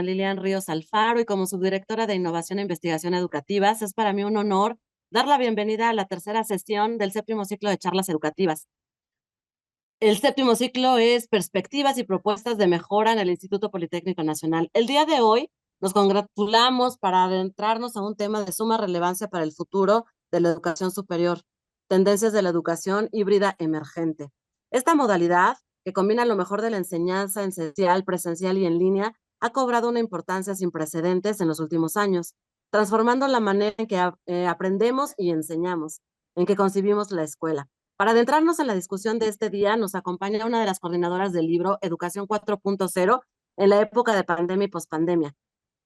Lilian Ríos Alfaro y como subdirectora de Innovación e Investigación Educativas, es para mí un honor dar la bienvenida a la tercera sesión del séptimo ciclo de charlas educativas. El séptimo ciclo es Perspectivas y Propuestas de Mejora en el Instituto Politécnico Nacional. El día de hoy nos congratulamos para adentrarnos a un tema de suma relevancia para el futuro de la educación superior, tendencias de la educación híbrida emergente. Esta modalidad, que combina lo mejor de la enseñanza esencial, presencial y en línea, ha cobrado una importancia sin precedentes en los últimos años, transformando la manera en que aprendemos y enseñamos, en que concibimos la escuela. Para adentrarnos en la discusión de este día, nos acompaña una de las coordinadoras del libro Educación 4.0 en la época de pandemia y pospandemia,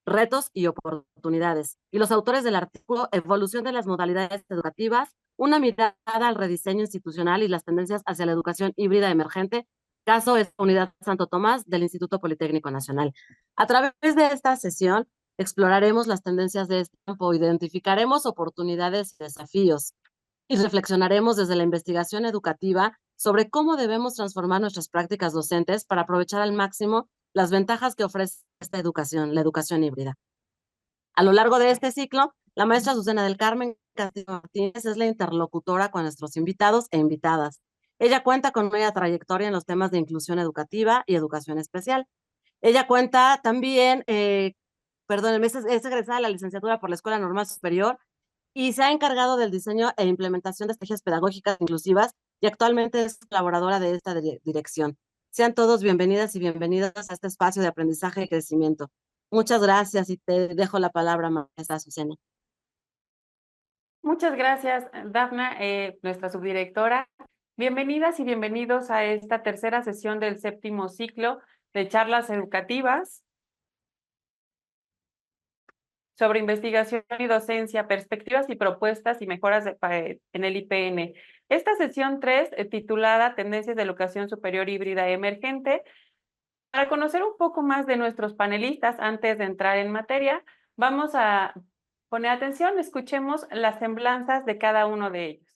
retos y oportunidades, y los autores del artículo Evolución de las modalidades educativas, una mirada al rediseño institucional y las tendencias hacia la educación híbrida emergente. Caso es Unidad Santo Tomás del Instituto Politécnico Nacional. A través de esta sesión exploraremos las tendencias de este campo, identificaremos oportunidades y desafíos y reflexionaremos desde la investigación educativa sobre cómo debemos transformar nuestras prácticas docentes para aprovechar al máximo las ventajas que ofrece esta educación, la educación híbrida. A lo largo de este ciclo, la maestra Susana del Carmen Castillo Martínez es la interlocutora con nuestros invitados e invitadas. Ella cuenta con una trayectoria en los temas de inclusión educativa y educación especial. Ella cuenta también, perdónenme, es egresada de la licenciatura por la Escuela Normal Superior y se ha encargado del diseño e implementación de estrategias pedagógicas inclusivas y actualmente es colaboradora de esta dirección. Sean todos bienvenidas y bienvenidos a este espacio de aprendizaje y crecimiento. Muchas gracias y te dejo la palabra, maestra Susana. Muchas gracias, Dafna, nuestra subdirectora. Bienvenidas y bienvenidos a esta tercera sesión del séptimo ciclo de charlas educativas sobre investigación y docencia, perspectivas y propuestas y mejoras en el IPN. Esta sesión 3, titulada Tendencias de Educación Superior Híbrida Emergente. Para conocer un poco más de nuestros panelistas, antes de entrar en materia, vamos a poner atención, escuchemos las semblanzas de cada uno de ellos.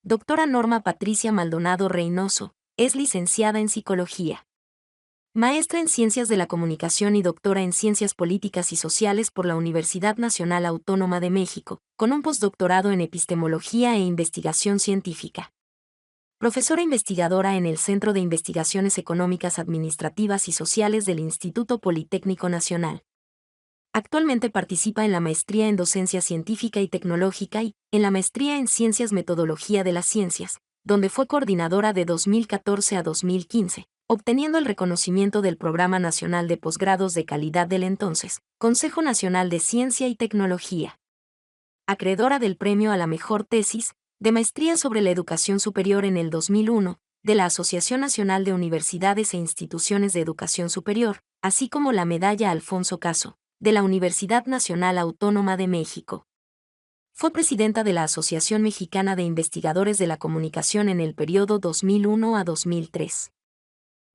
Doctora Norma Patricia Maldonado Reynoso, es licenciada en Psicología. Maestra en Ciencias de la Comunicación y doctora en Ciencias Políticas y Sociales por la Universidad Nacional Autónoma de México, con un postdoctorado en Epistemología e Investigación Científica. Profesora investigadora en el Centro de Investigaciones Económicas Administrativas y Sociales del Instituto Politécnico Nacional. Actualmente participa en la Maestría en Docencia Científica y Tecnológica y en la Maestría en Ciencias Metodología de las Ciencias, donde fue coordinadora de 2014 a 2015, obteniendo el reconocimiento del Programa Nacional de Posgrados de Calidad del entonces Consejo Nacional de Ciencia y Tecnología. Acreedora del Premio a la Mejor Tesis de Maestría sobre la Educación Superior en el 2001, de la Asociación Nacional de Universidades e Instituciones de Educación Superior, así como la Medalla Alfonso Caso, de la Universidad Nacional Autónoma de México. Fue presidenta de la Asociación Mexicana de Investigadores de la Comunicación en el periodo 2001 a 2003.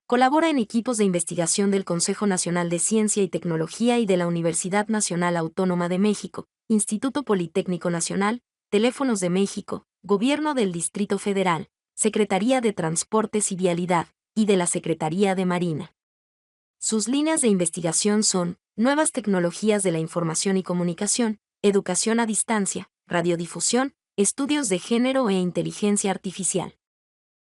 Colabora en equipos de investigación del Consejo Nacional de Ciencia y Tecnología y de la Universidad Nacional Autónoma de México, Instituto Politécnico Nacional, Teléfonos de México, Gobierno del Distrito Federal, Secretaría de Transportes y Vialidad, y de la Secretaría de Marina. Sus líneas de investigación son Nuevas Tecnologías de la Información y Comunicación, Educación a Distancia, Radiodifusión, Estudios de Género e Inteligencia Artificial.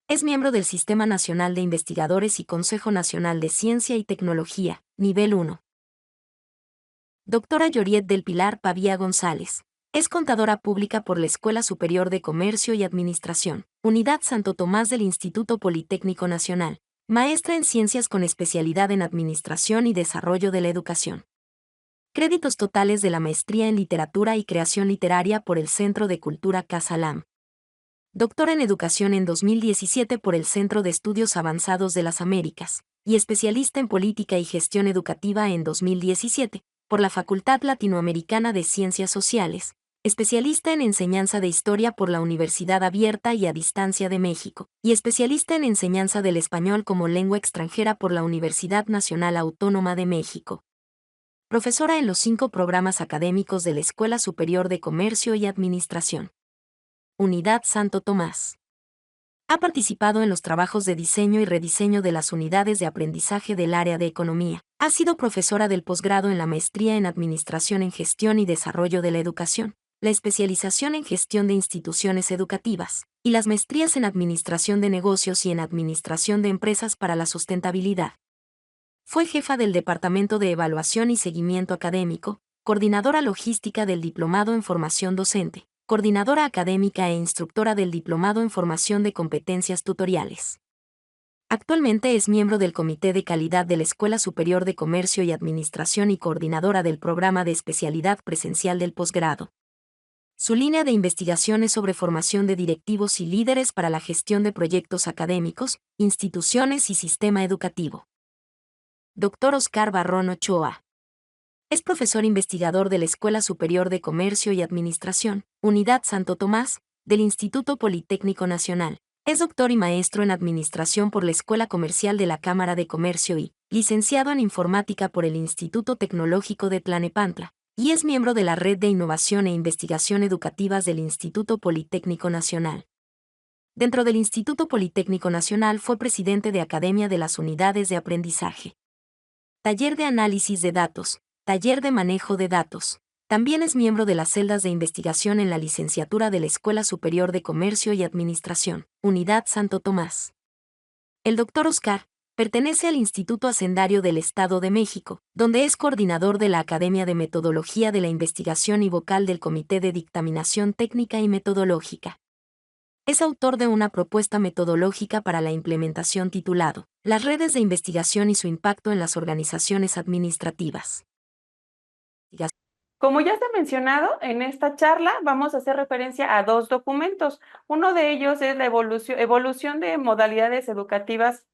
Es miembro del Sistema Nacional de Investigadores y Consejo Nacional de Ciencia y Tecnología, nivel 1. Doctora Yoriet del Pilar Pavía González. Es contadora pública por la Escuela Superior de Comercio y Administración, Unidad Santo Tomás del Instituto Politécnico Nacional. Maestra en Ciencias con especialidad en Administración y Desarrollo de la Educación. Créditos totales de la Maestría en Literatura y Creación Literaria por el Centro de Cultura Casa Lam. Doctora en Educación en 2017 por el Centro de Estudios Avanzados de las Américas, y especialista en Política y Gestión Educativa en 2017, por la Facultad Latinoamericana de Ciencias Sociales, especialista en Enseñanza de Historia por la Universidad Abierta y a Distancia de México, y especialista en Enseñanza del Español como Lengua Extranjera por la Universidad Nacional Autónoma de México. Profesora en los 5 programas académicos de la Escuela Superior de Comercio y Administración. Unidad Santo Tomás. Ha participado en los trabajos de diseño y rediseño de las unidades de aprendizaje del área de Economía, Ha sido profesora del posgrado en la maestría en Administración en Gestión y Desarrollo de la Educación, la especialización en Gestión de Instituciones Educativas, y las maestrías en Administración de Negocios y en Administración de Empresas para la Sustentabilidad. Fue jefa del Departamento de Evaluación y Seguimiento Académico, coordinadora logística del Diplomado en Formación Docente, coordinadora académica e instructora del Diplomado en Formación de Competencias Tutoriales. Actualmente es miembro del Comité de Calidad de la Escuela Superior de Comercio y Administración y coordinadora del Programa de Especialidad Presencial del Posgrado. Su línea de investigación es sobre formación de directivos y líderes para la gestión de proyectos académicos, instituciones y sistema educativo. Dr. Oscar Barrón Ochoa. Es profesor investigador de la Escuela Superior de Comercio y Administración, Unidad Santo Tomás, del Instituto Politécnico Nacional. Es doctor y maestro en Administración por la Escuela Comercial de la Cámara de Comercio y licenciado en Informática por el Instituto Tecnológico de Tlanepantla, y es miembro de la Red de Innovación e Investigación Educativas del Instituto Politécnico Nacional. Dentro del Instituto Politécnico Nacional fue presidente de Academia de las Unidades de Aprendizaje. Taller de Análisis de Datos, Taller de Manejo de Datos. También es miembro de las celdas de investigación en la licenciatura de la Escuela Superior de Comercio y Administración, Unidad Santo Tomás. El Dr. Oscar pertenece al Instituto Hacendario del Estado de México, donde es coordinador de la Academia de Metodología de la Investigación y vocal del Comité de Dictaminación Técnica y Metodológica. Es autor de una propuesta metodológica para la implementación titulado Las redes de investigación y su impacto en las organizaciones administrativas. Como ya se ha mencionado, en esta charla vamos a hacer referencia a dos documentos. Uno de ellos es la evolución de modalidades educativas,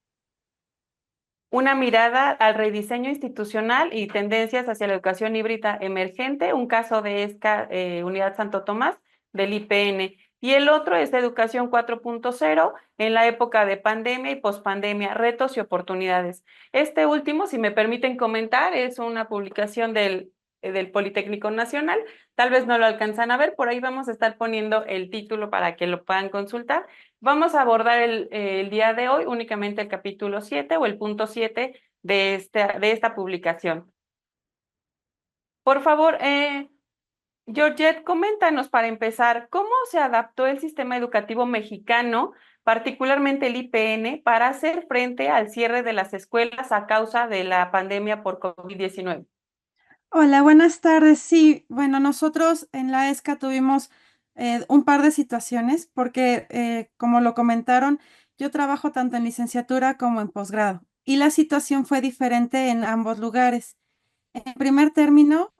una mirada al rediseño institucional y tendencias hacia la educación híbrida emergente, un caso de esta Unidad Santo Tomás del IPN. Y el otro es Educación 4.0 en la época de pandemia y pospandemia, retos y oportunidades. Este último, si me permiten comentar, es una publicación del Politécnico Nacional. Tal vez no lo alcanzan a ver, por ahí vamos a estar poniendo el título para que lo puedan consultar. Vamos a abordar el día de hoy únicamente el capítulo 7 o el punto 7 de esta publicación. Por favor, Georgette, coméntanos para empezar, ¿cómo se adaptó el sistema educativo mexicano, particularmente el IPN, para hacer frente al cierre de las escuelas a causa de la pandemia por COVID-19? Hola, buenas tardes. Sí, bueno, nosotros en la ESCA tuvimos un par de situaciones porque, como lo comentaron, yo trabajo tanto en licenciatura como en posgrado y la situación fue diferente en ambos lugares. En primer término,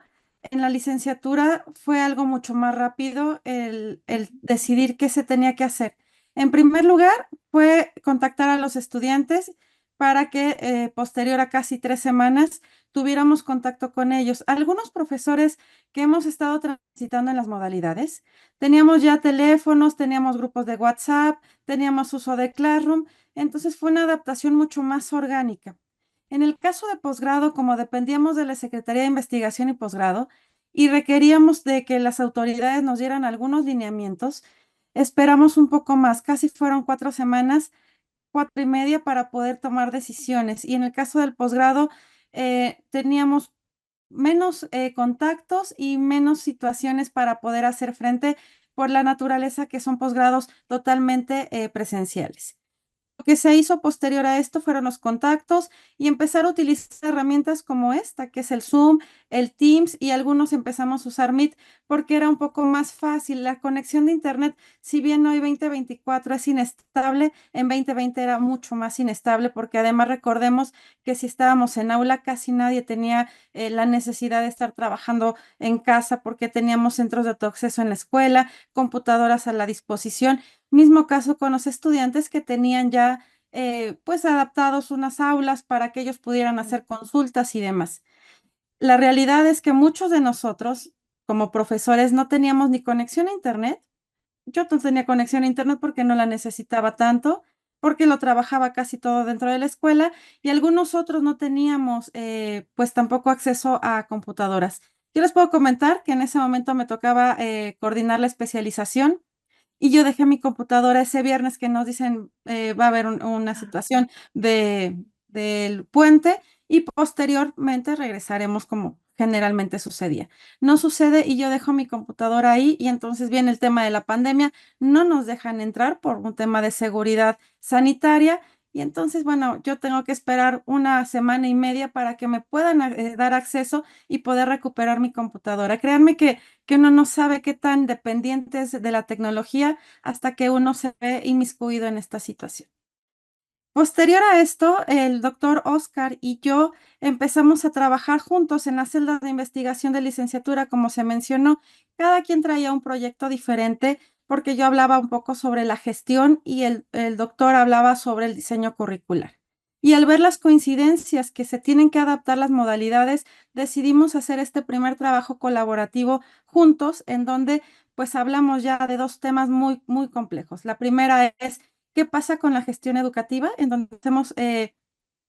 en la licenciatura fue algo mucho más rápido el decidir qué se tenía que hacer. En primer lugar, fue contactar a los estudiantes para que posterior a casi 3 semanas tuviéramos contacto con ellos. Algunos profesores que hemos estado transitando en las modalidades, teníamos ya teléfonos, teníamos grupos de WhatsApp, teníamos uso de Classroom, entonces fue una adaptación mucho más orgánica. En el caso de posgrado, como dependíamos de la Secretaría de Investigación y Posgrado y requeríamos de que las autoridades nos dieran algunos lineamientos, esperamos un poco más, casi fueron 4 semanas, 4 y media para poder tomar decisiones. Y en el caso del posgrado, teníamos menos contactos y menos situaciones para poder hacer frente por la naturaleza que son posgrados totalmente presenciales. Lo que se hizo posterior a esto fueron los contactos y empezar a utilizar herramientas como esta, que es el Zoom, el Teams y algunos empezamos a usar Meet porque era un poco más fácil. La conexión de Internet, si bien hoy 2024 es inestable, en 2020 era mucho más inestable porque además recordemos que si estábamos en aula casi nadie tenía la necesidad de estar trabajando en casa porque teníamos centros de autoacceso en la escuela, computadoras a la disposición. Mismo caso con los estudiantes que tenían ya pues adaptados unas aulas para que ellos pudieran hacer consultas y demás. La realidad es que muchos de nosotros como profesores no teníamos ni conexión a internet. Yo no tenía conexión a internet porque no la necesitaba tanto, porque lo trabajaba casi todo dentro de la escuela y algunos otros no teníamos pues tampoco acceso a computadoras. Yo les puedo comentar que en ese momento me tocaba coordinar la especialización y yo dejé mi computadora ese viernes que nos dicen va a haber una situación del puente y posteriormente regresaremos como generalmente sucedía. No sucede y yo dejo mi computadora ahí y entonces viene el tema de la pandemia, no nos dejan entrar por un tema de seguridad sanitaria y entonces, bueno, yo tengo que esperar una semana y media para que me puedan dar acceso y poder recuperar mi computadora. Créanme que uno no sabe qué tan dependiente es de la tecnología hasta que uno se ve inmiscuido en esta situación. Posterior a esto, el doctor Oscar y yo empezamos a trabajar juntos en las celdas de investigación de licenciatura, como se mencionó. Cada quien traía un proyecto diferente porque yo hablaba un poco sobre la gestión y el doctor hablaba sobre el diseño curricular. Y al ver las coincidencias que se tienen que adaptar las modalidades, decidimos hacer este primer trabajo colaborativo juntos, en donde pues hablamos ya de dos temas muy, muy complejos. La primera es qué pasa con la gestión educativa, en donde hacemos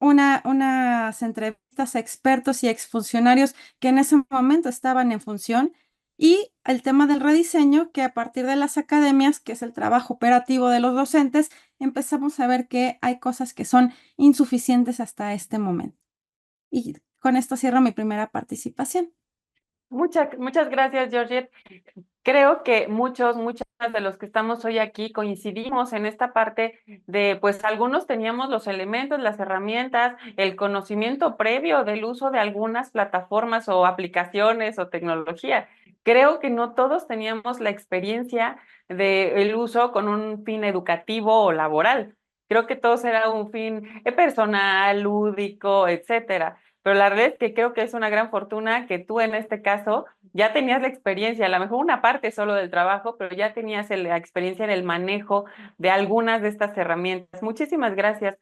unas entrevistas a expertos y exfuncionarios que en ese momento estaban en función, y el tema del rediseño, que a partir de las academias, que es el trabajo operativo de los docentes, empezamos a ver que hay cosas que son insuficientes hasta este momento. Y con esto cierro mi primera participación. Muchas gracias, Georgette. Creo que muchas de los que estamos hoy aquí coincidimos en esta parte de, pues algunos teníamos los elementos, las herramientas, el conocimiento previo del uso de algunas plataformas o aplicaciones o tecnología. Creo que no todos teníamos la experiencia del uso con un fin educativo o laboral. Creo que todos era un fin personal, lúdico, etcétera. Pero la verdad es que creo que es una gran fortuna que tú en este caso ya tenías la experiencia, a lo mejor una parte solo del trabajo, pero ya tenías la experiencia en el manejo de algunas de estas herramientas. Muchísimas gracias.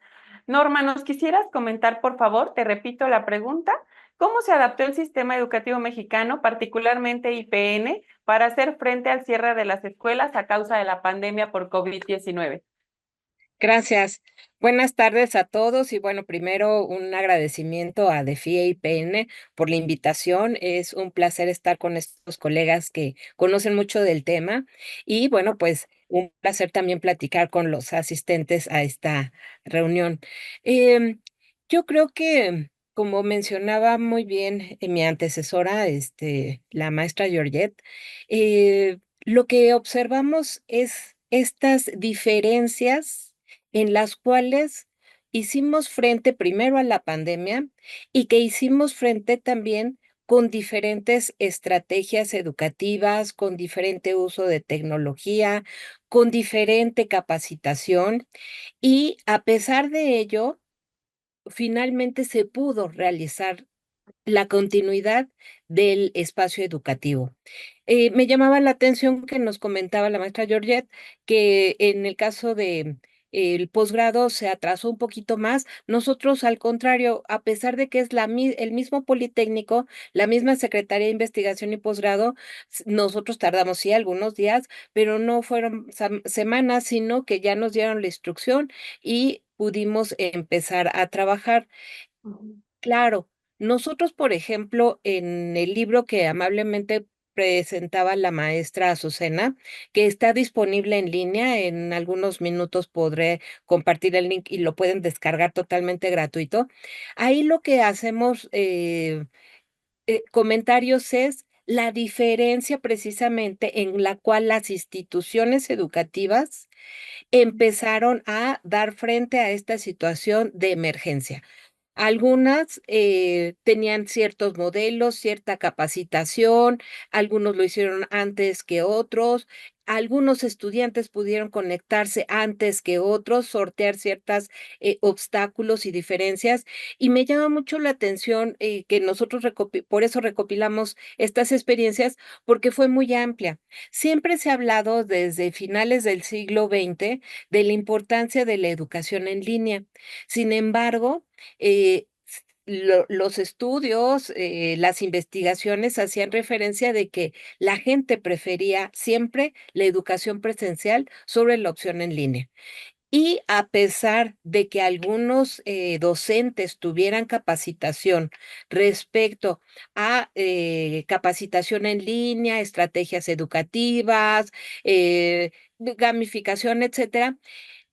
Norma, ¿nos quisieras comentar, por favor? Te repito la pregunta. ¿Cómo se adaptó el sistema educativo mexicano, particularmente IPN, para hacer frente al cierre de las escuelas a causa de la pandemia por COVID-19? Gracias. Buenas tardes a todos y bueno, primero un agradecimiento a DEFIE IPN por la invitación. Es un placer estar con estos colegas que conocen mucho del tema y bueno, pues un placer también platicar con los asistentes a esta reunión. Yo creo que, como mencionaba muy bien mi antecesora, la maestra Georgette, lo que observamos es estas diferencias en las cuales hicimos frente primero a la pandemia y que hicimos frente también con diferentes estrategias educativas, con diferente uso de tecnología, con diferente capacitación y a pesar de ello, finalmente se pudo realizar la continuidad del espacio educativo. Me llamaba la atención que nos comentaba la maestra Georgette que en el caso de el posgrado se atrasó un poquito más. Nosotros, al contrario, a pesar de que es el mismo Politécnico, la misma Secretaría de Investigación y Posgrado, nosotros tardamos sí algunos días, pero no fueron semanas, sino que ya nos dieron la instrucción y pudimos empezar a trabajar. Claro, nosotros, por ejemplo, en el libro que amablemente presentaba la maestra Azucena, que está disponible en línea, en algunos minutos podré compartir el link y lo pueden descargar totalmente gratuito. Ahí lo que hacemos comentarios es la diferencia precisamente en la cual las instituciones educativas empezaron a dar frente a esta situación de emergencia. Algunas tenían ciertos modelos, cierta capacitación, algunos lo hicieron antes que otros, algunos estudiantes pudieron conectarse antes que otros, sortear ciertos obstáculos y diferencias. Y me llama mucho la atención que nosotros por eso recopilamos estas experiencias, porque fue muy amplia. Siempre se ha hablado desde finales del siglo XX de la importancia de la educación en línea. Sin embargo, los estudios, las investigaciones hacían referencia de que la gente prefería siempre la educación presencial sobre la opción en línea. Y a pesar de que algunos docentes tuvieran capacitación respecto a capacitación en línea, estrategias educativas, gamificación, etcétera,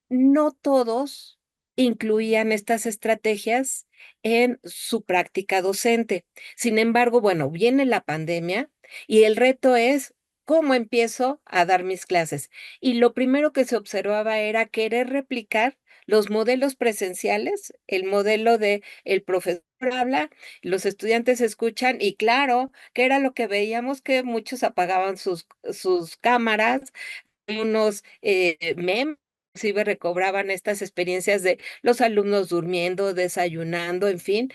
no todos incluían estas estrategias en su práctica docente. Sin embargo, bueno, viene la pandemia y el reto es cómo empiezo a dar mis clases. Y lo primero que se observaba era querer replicar los modelos presenciales, el modelo de el profesor habla, los estudiantes escuchan y claro, que era lo que veíamos que muchos apagaban sus cámaras, unos memes, inclusive recobraban estas experiencias de los alumnos durmiendo, desayunando, en fin,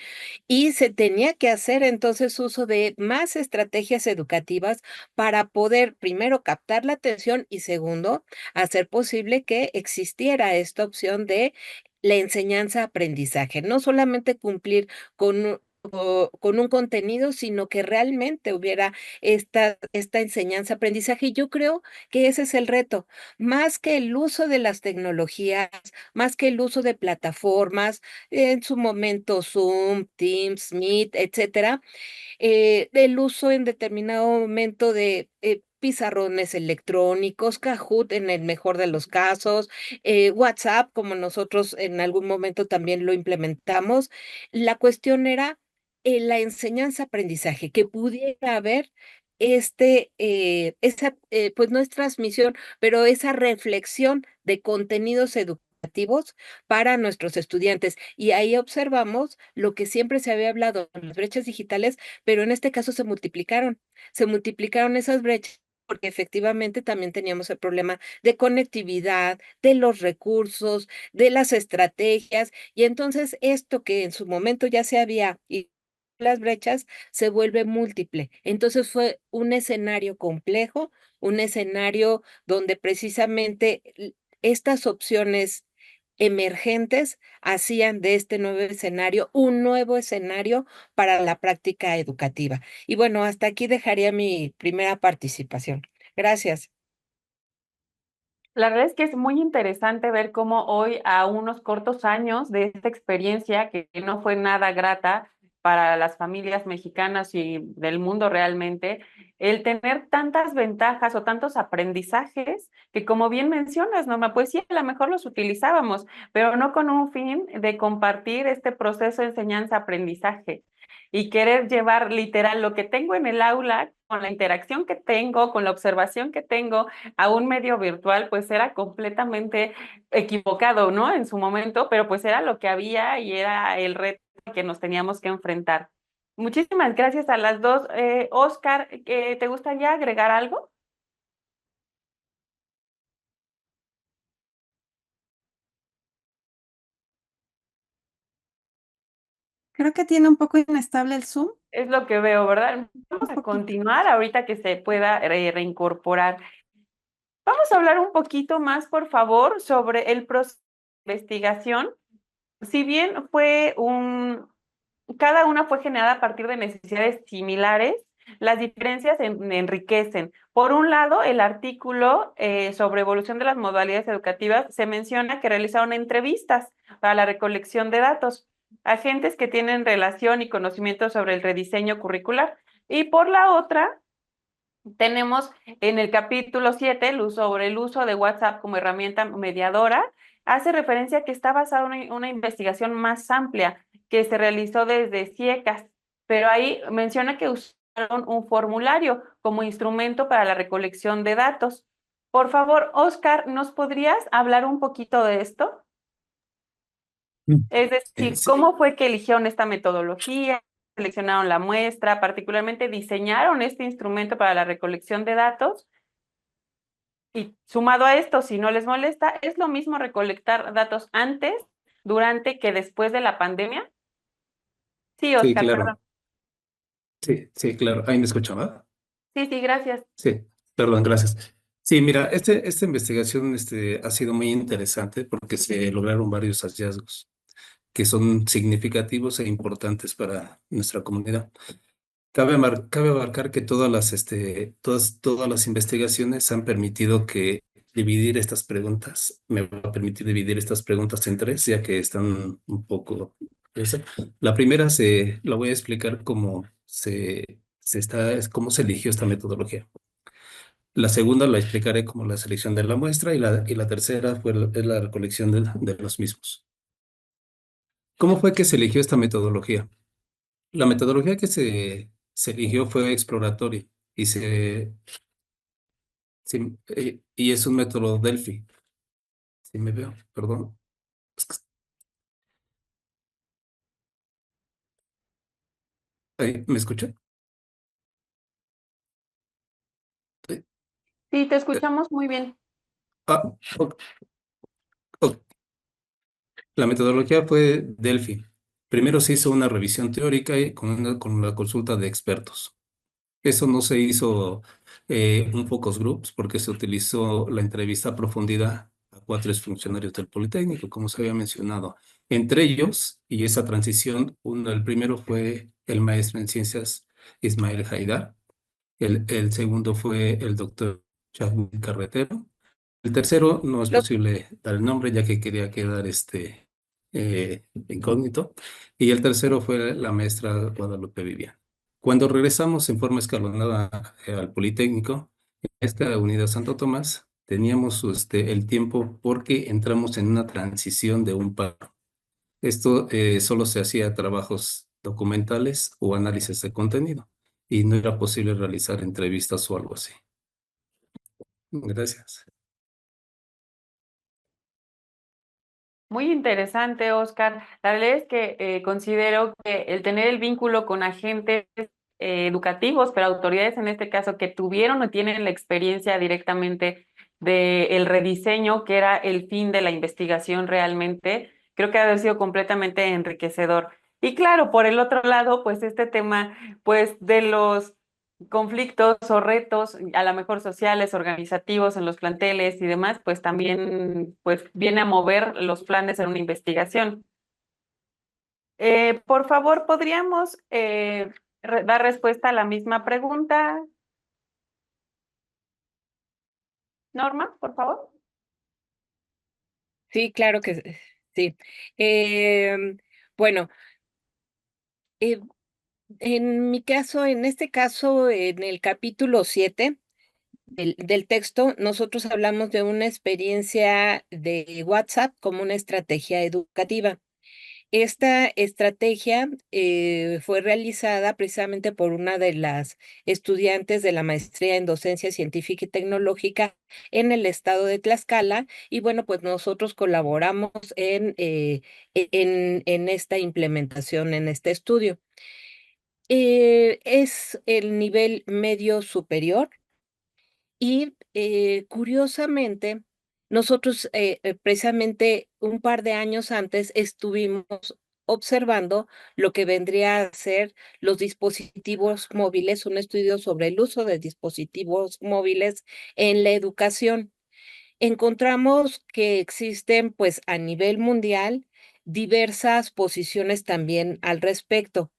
y se tenía que hacer entonces uso de más estrategias educativas para poder, primero, captar la atención y segundo, hacer posible que existiera esta opción de la enseñanza-aprendizaje, no solamente cumplir con con un contenido, sino que realmente hubiera esta enseñanza-aprendizaje. Y yo creo que ese es el reto, más que el uso de las tecnologías, más que el uso de plataformas, en su momento Zoom, Teams, Meet, etcétera, el uso en determinado momento de pizarrones electrónicos, Kahoot en el mejor de los casos, WhatsApp, como nosotros en algún momento también lo implementamos. La cuestión era la enseñanza-aprendizaje, que pudiera haber pues no es transmisión, pero esa reflexión de contenidos educativos para nuestros estudiantes. Y ahí observamos lo que siempre se había hablado, las brechas digitales, pero en este caso se multiplicaron esas brechas porque efectivamente también teníamos el problema de conectividad, de los recursos, de las estrategias, y entonces esto que en su momento ya se había y las brechas se vuelve múltiple. Entonces fue un escenario complejo, un escenario donde precisamente estas opciones emergentes hacían de este nuevo escenario un nuevo escenario para la práctica educativa. Y bueno, hasta aquí dejaría mi primera participación. Gracias. La verdad es que es muy interesante ver cómo hoy, a unos cortos años de esta experiencia, que no fue nada grata para las familias mexicanas y del mundo realmente, el tener tantas ventajas o tantos aprendizajes que, como bien mencionas, Norma, pues sí, a lo mejor los utilizábamos, pero no con un fin de compartir este proceso de enseñanza-aprendizaje y querer llevar literal lo que tengo en el aula, con la interacción que tengo, con la observación que tengo, a un medio virtual, pues era completamente equivocado, ¿no? En su momento, pero pues era lo que había y era el reto que nos teníamos que enfrentar. Muchísimas gracias a las dos. Oscar, ¿te gustaría agregar algo? Creo que tiene un poco inestable el Zoom, Es lo que veo, ¿verdad? Vamos un a poquito. continuar ahorita que se pueda reincorporar. Vamos a hablar un poquito más, por favor, sobre el proceso de investigación. Si bien cada una fue generada a partir de necesidades similares, las diferencias enriquecen. Por un lado, el artículo sobre evolución de las modalidades educativas se menciona que realizaron entrevistas para la recolección de datos a agentes que tienen relación y conocimiento sobre el rediseño curricular. Y por la otra, tenemos en el capítulo 7 sobre el uso de WhatsApp como herramienta mediadora. Hace referencia a que está basada en una investigación más amplia que se realizó desde CIECAS, pero ahí menciona que usaron un formulario como instrumento para la recolección de datos. Por favor, Oscar, ¿nos podrías hablar un poquito de esto? Es decir, Sí, ¿cómo fue que eligieron esta metodología? ¿Seleccionaron la muestra? ¿Particularmente diseñaron este instrumento para la recolección de datos? Y sumado a esto, si no les molesta, ¿es lo mismo recolectar datos antes, durante que después de la pandemia? Sí, sí, Oscar, perdón. claro. Sí, sí, claro. Ahí me escuchaba. Sí, sí, gracias. Sí, perdón, gracias. Sí, mira, esta investigación ha sido muy interesante porque se lograron varios hallazgos que son significativos e importantes para nuestra comunidad. Cabe abarcar que todas las investigaciones han permitido que dividir estas preguntas, me va a permitir dividir estas preguntas en tres, ya que están un poco... La primera la voy a explicar cómo se eligió esta metodología. La segunda la explicaré como la selección de la muestra y la tercera es la recolección de los mismos. ¿Cómo fue que se eligió esta metodología? La metodología que se eligió fue exploratoria y, y es un método Delphi. Si me veo, perdón. Es que- ¿Me escucha? Eh, Sí, te eh, escuchamos muy bien. ah, ok, ok. La metodología fue Delphi. Primero se hizo una revisión teórica y con la consulta de expertos. Eso no se hizo un focus groups porque se utilizó la entrevista a profundidad a 4 funcionarios del Politécnico, como se había mencionado. Entre ellos, y esa transición, el primero fue el maestro en ciencias Ismael Haidar, el segundo fue el doctor Chadwick Carretero. El tercero no es Los, posible dar el nombre ya que quería quedar incógnito. Y el tercero fue la maestra Guadalupe Vivian. Cuando regresamos en forma escalonada al Politécnico, en esta unidad Santo Tomás, teníamos el tiempo porque entramos en una transición de un paro. Esto solo se hacía trabajos documentales o análisis de contenido y no era posible realizar entrevistas o algo así. Gracias. Muy interesante, Oscar. La verdad es que considero que el tener el vínculo con agentes educativos, pero autoridades en este caso que tuvieron o tienen la experiencia directamente del rediseño, que era el fin de la investigación realmente, creo que ha de haber sido completamente enriquecedor. Y claro, por el otro lado, pues este tema, pues de los conflictos o retos, a lo mejor sociales, organizativos en los planteles y demás, pues también pues viene a mover los planes en una investigación. Por favor, ¿podríamos dar respuesta a la misma pregunta? Norma, por favor. sí, claro que sí. Em, bueno, eh, en mi caso, en este caso, en el capítulo 7 del texto, nosotros hablamos de una experiencia de WhatsApp como una estrategia educativa. Esta estrategia fue realizada precisamente por una de las estudiantes de la maestría en docencia científica y tecnológica en el estado de Tlaxcala y bueno, pues nosotros colaboramos en esta implementación, en este estudio. Es el nivel medio superior y curiosamente, nosotros precisamente un par de años antes estuvimos observando lo que vendría a ser los dispositivos móviles, un estudio sobre el uso de dispositivos móviles en la educación. Encontramos que existen, pues, a nivel mundial, diversas posiciones también al respecto.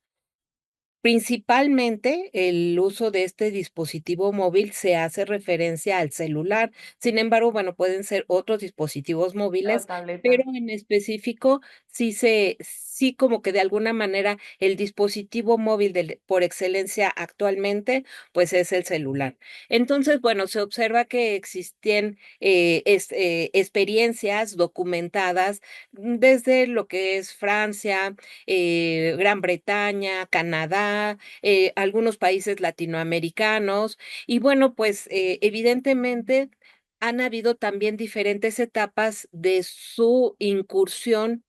Principalmente, el uso de este dispositivo móvil se hace referencia al celular. Sin embargo, bueno, pueden ser otros dispositivos La móviles, pero tableta. en específico sí como que de alguna manera el dispositivo móvil por excelencia actualmente, pues es el celular. Entonces, bueno, se observa que existen experiencias documentadas desde lo que es Francia, Gran Bretaña, Canadá, algunos países latinoamericanos. Y bueno, pues evidentemente han habido también diferentes etapas de su incursión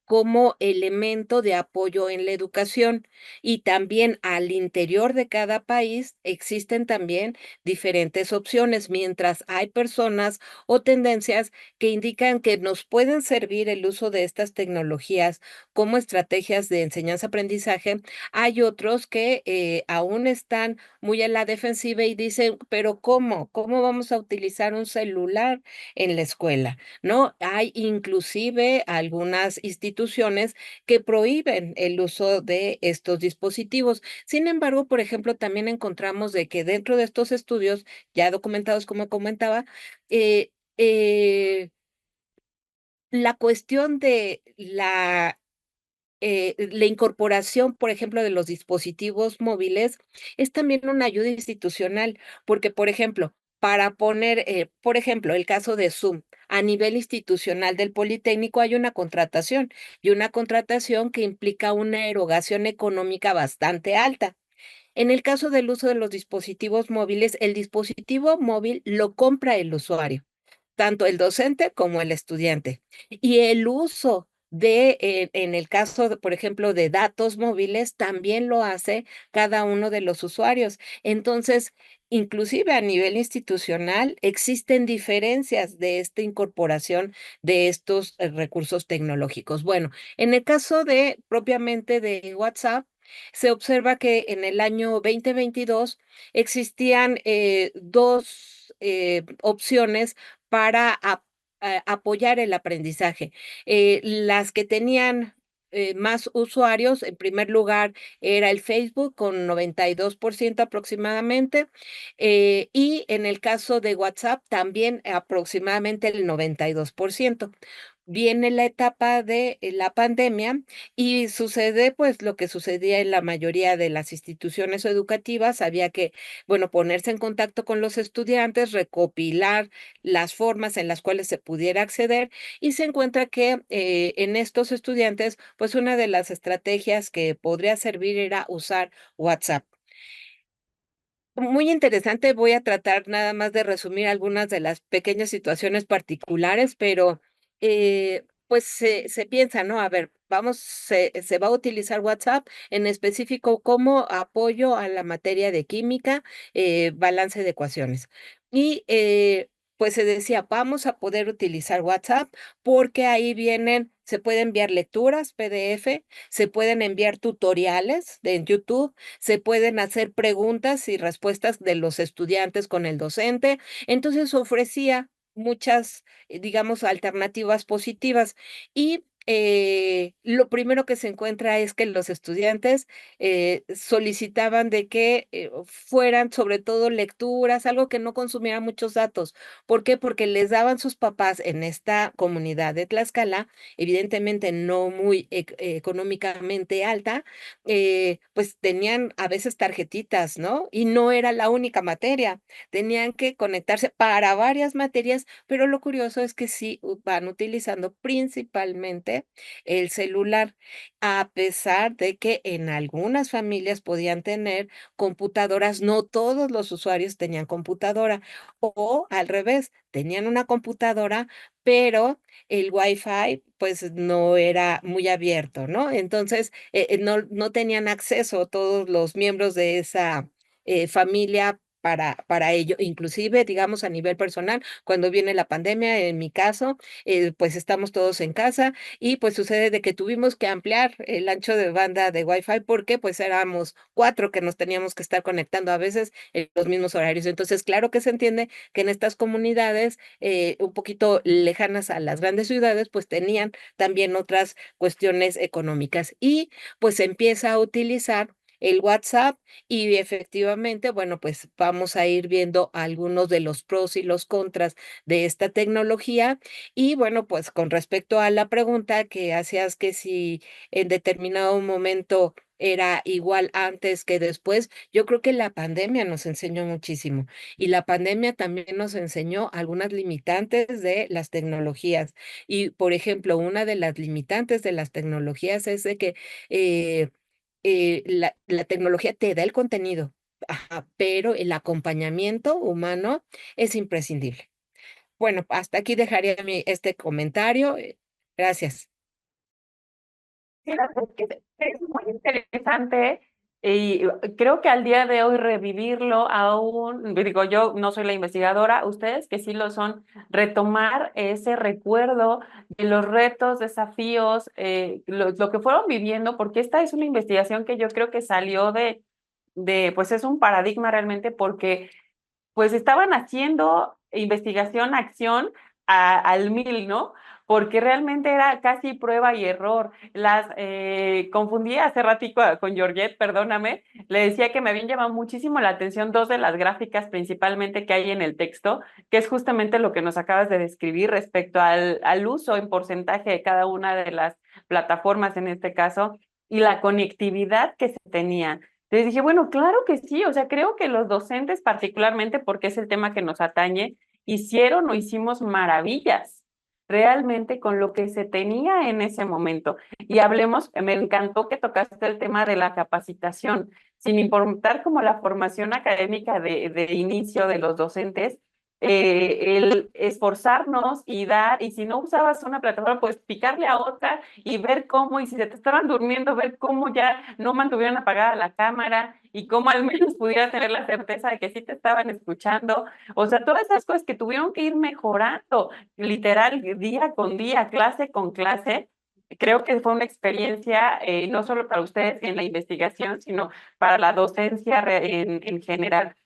como elemento de apoyo en la educación. Y también al interior de cada país existen también diferentes opciones, mientras hay personas o tendencias que indican que nos pueden servir el uso de estas tecnologías como estrategias de enseñanza-aprendizaje, hay otros que aún están muy a la defensiva y dicen, pero ¿cómo? ¿Cómo vamos a utilizar un celular en la escuela? ¿No? Hay inclusive algunas instituciones que prohíben el uso de estos dispositivos. Sin embargo, por ejemplo, también encontramos de que dentro de estos estudios, ya documentados como comentaba, eh, eh, la cuestión de la incorporación, por ejemplo, de los dispositivos móviles es también una ayuda institucional, porque, por ejemplo, para poner, por ejemplo, el caso de Zoom. a nivel institucional del Politécnico hay una contratación y una contratación que implica una erogación económica bastante alta. En el caso del uso de los dispositivos móviles, el dispositivo móvil lo compra el usuario, tanto el docente como el estudiante. Y el uso en el caso, por ejemplo, de datos móviles, también lo hace cada uno de los usuarios. Entonces, inclusive a nivel institucional, existen diferencias de esta incorporación de estos recursos tecnológicos. Bueno, en el caso de propiamente de WhatsApp, se observa que en el año 2022 existían dos opciones para apoyar el aprendizaje. Las que tenían más usuarios, en primer lugar, era el Facebook con 92% aproximadamente, y en el caso de WhatsApp también aproximadamente el 92%. Viene la etapa de la pandemia y sucede pues lo que sucedía en la mayoría de las instituciones educativas, había que, bueno, ponerse en contacto con los estudiantes, recopilar las formas en las cuales se pudiera acceder y se encuentra que en estos estudiantes, pues una de las estrategias que podría servir era usar WhatsApp. Muy interesante, voy a tratar nada más de resumir algunas de las pequeñas situaciones particulares, pero pues se piensa, ¿no? A ver, se va a utilizar WhatsApp en específico como apoyo a la materia de química, balance de ecuaciones. Y pues se decía, vamos a poder utilizar WhatsApp porque ahí vienen, se pueden enviar lecturas, PDF, se pueden enviar tutoriales en YouTube, se pueden hacer preguntas y respuestas de los estudiantes con el docente. Entonces ofrecía muchas, digamos, alternativas positivas. Y lo primero que se encuentra es que los estudiantes solicitaban de que fueran sobre todo lecturas, algo que no consumiera muchos datos. ¿Por qué? Porque les daban sus papás en esta comunidad de Tlaxcala, evidentemente no muy económicamente alta, pues tenían a veces tarjetitas, ¿no? Y no era la única materia, tenían que conectarse para varias materias, pero lo curioso es que sí van utilizando principalmente el celular, a pesar de que en algunas familias podían tener computadoras, no todos los usuarios tenían computadora, o al revés, tenían una computadora, pero el Wi-Fi pues no era muy abierto, ¿no? Entonces, no tenían acceso todos los miembros de esa familia para ello. Inclusive, digamos, a nivel personal, cuando viene la pandemia, en mi caso, pues estamos todos en casa y pues sucede de que tuvimos que ampliar el ancho de banda de Wi-Fi porque pues éramos 4 que nos teníamos que estar conectando a veces en los mismos horarios. Entonces, claro que se entiende que en estas comunidades un poquito lejanas a las grandes ciudades, pues tenían también otras cuestiones económicas y pues se empieza a utilizar el WhatsApp y efectivamente, bueno, pues vamos a ir viendo algunos de los pros y los contras de esta tecnología. Y bueno, pues con respecto a la pregunta que hacías que si en determinado momento era igual antes que después, yo creo que la pandemia nos enseñó muchísimo y la pandemia también nos enseñó algunas limitantes de las tecnologías. Y, por ejemplo, una de las limitantes de las tecnologías es de que la tecnología te da el contenido, ajá, pero el acompañamiento humano es imprescindible. Bueno, hasta aquí dejaría este comentario. Gracias. Sí, la verdad es muy interesante y creo que al día de hoy revivirlo aún, digo, yo no soy la investigadora, ustedes que sí lo son, retomar ese recuerdo de los retos, desafíos, lo que fueron viviendo, porque esta es una investigación que yo creo que salió pues es un paradigma realmente porque pues estaban haciendo investigación, acción al mil, ¿no? Porque realmente era casi prueba y error. Confundí hace ratico con Georgette, perdóname, le decía que me habían llamado muchísimo la atención dos de las gráficas principalmente que hay en el texto, que es justamente lo que nos acabas de describir respecto al uso en porcentaje de cada una de las plataformas en este caso y la conectividad que se tenía. Entonces dije, bueno, claro que sí, o sea, creo que los docentes particularmente, porque es el tema que nos atañe, hicieron o hicimos maravillas. realmente con lo que se tenía en ese momento. Y hablemos, me encantó que tocaste el tema de la capacitación, sin importar como la formación académica de inicio de los docentes, el esforzarnos y dar, y si no usabas una plataforma, pues picarle a otra y ver cómo, y si se te estaban durmiendo, ver cómo ya no mantuvieron apagada la cámara y cómo al menos pudieras tener la certeza de que sí te estaban escuchando. O sea, todas esas cosas que tuvieron que ir mejorando, literal, día con día, clase con clase. Creo que fue una experiencia no solo para ustedes en la investigación, sino para la docencia en general.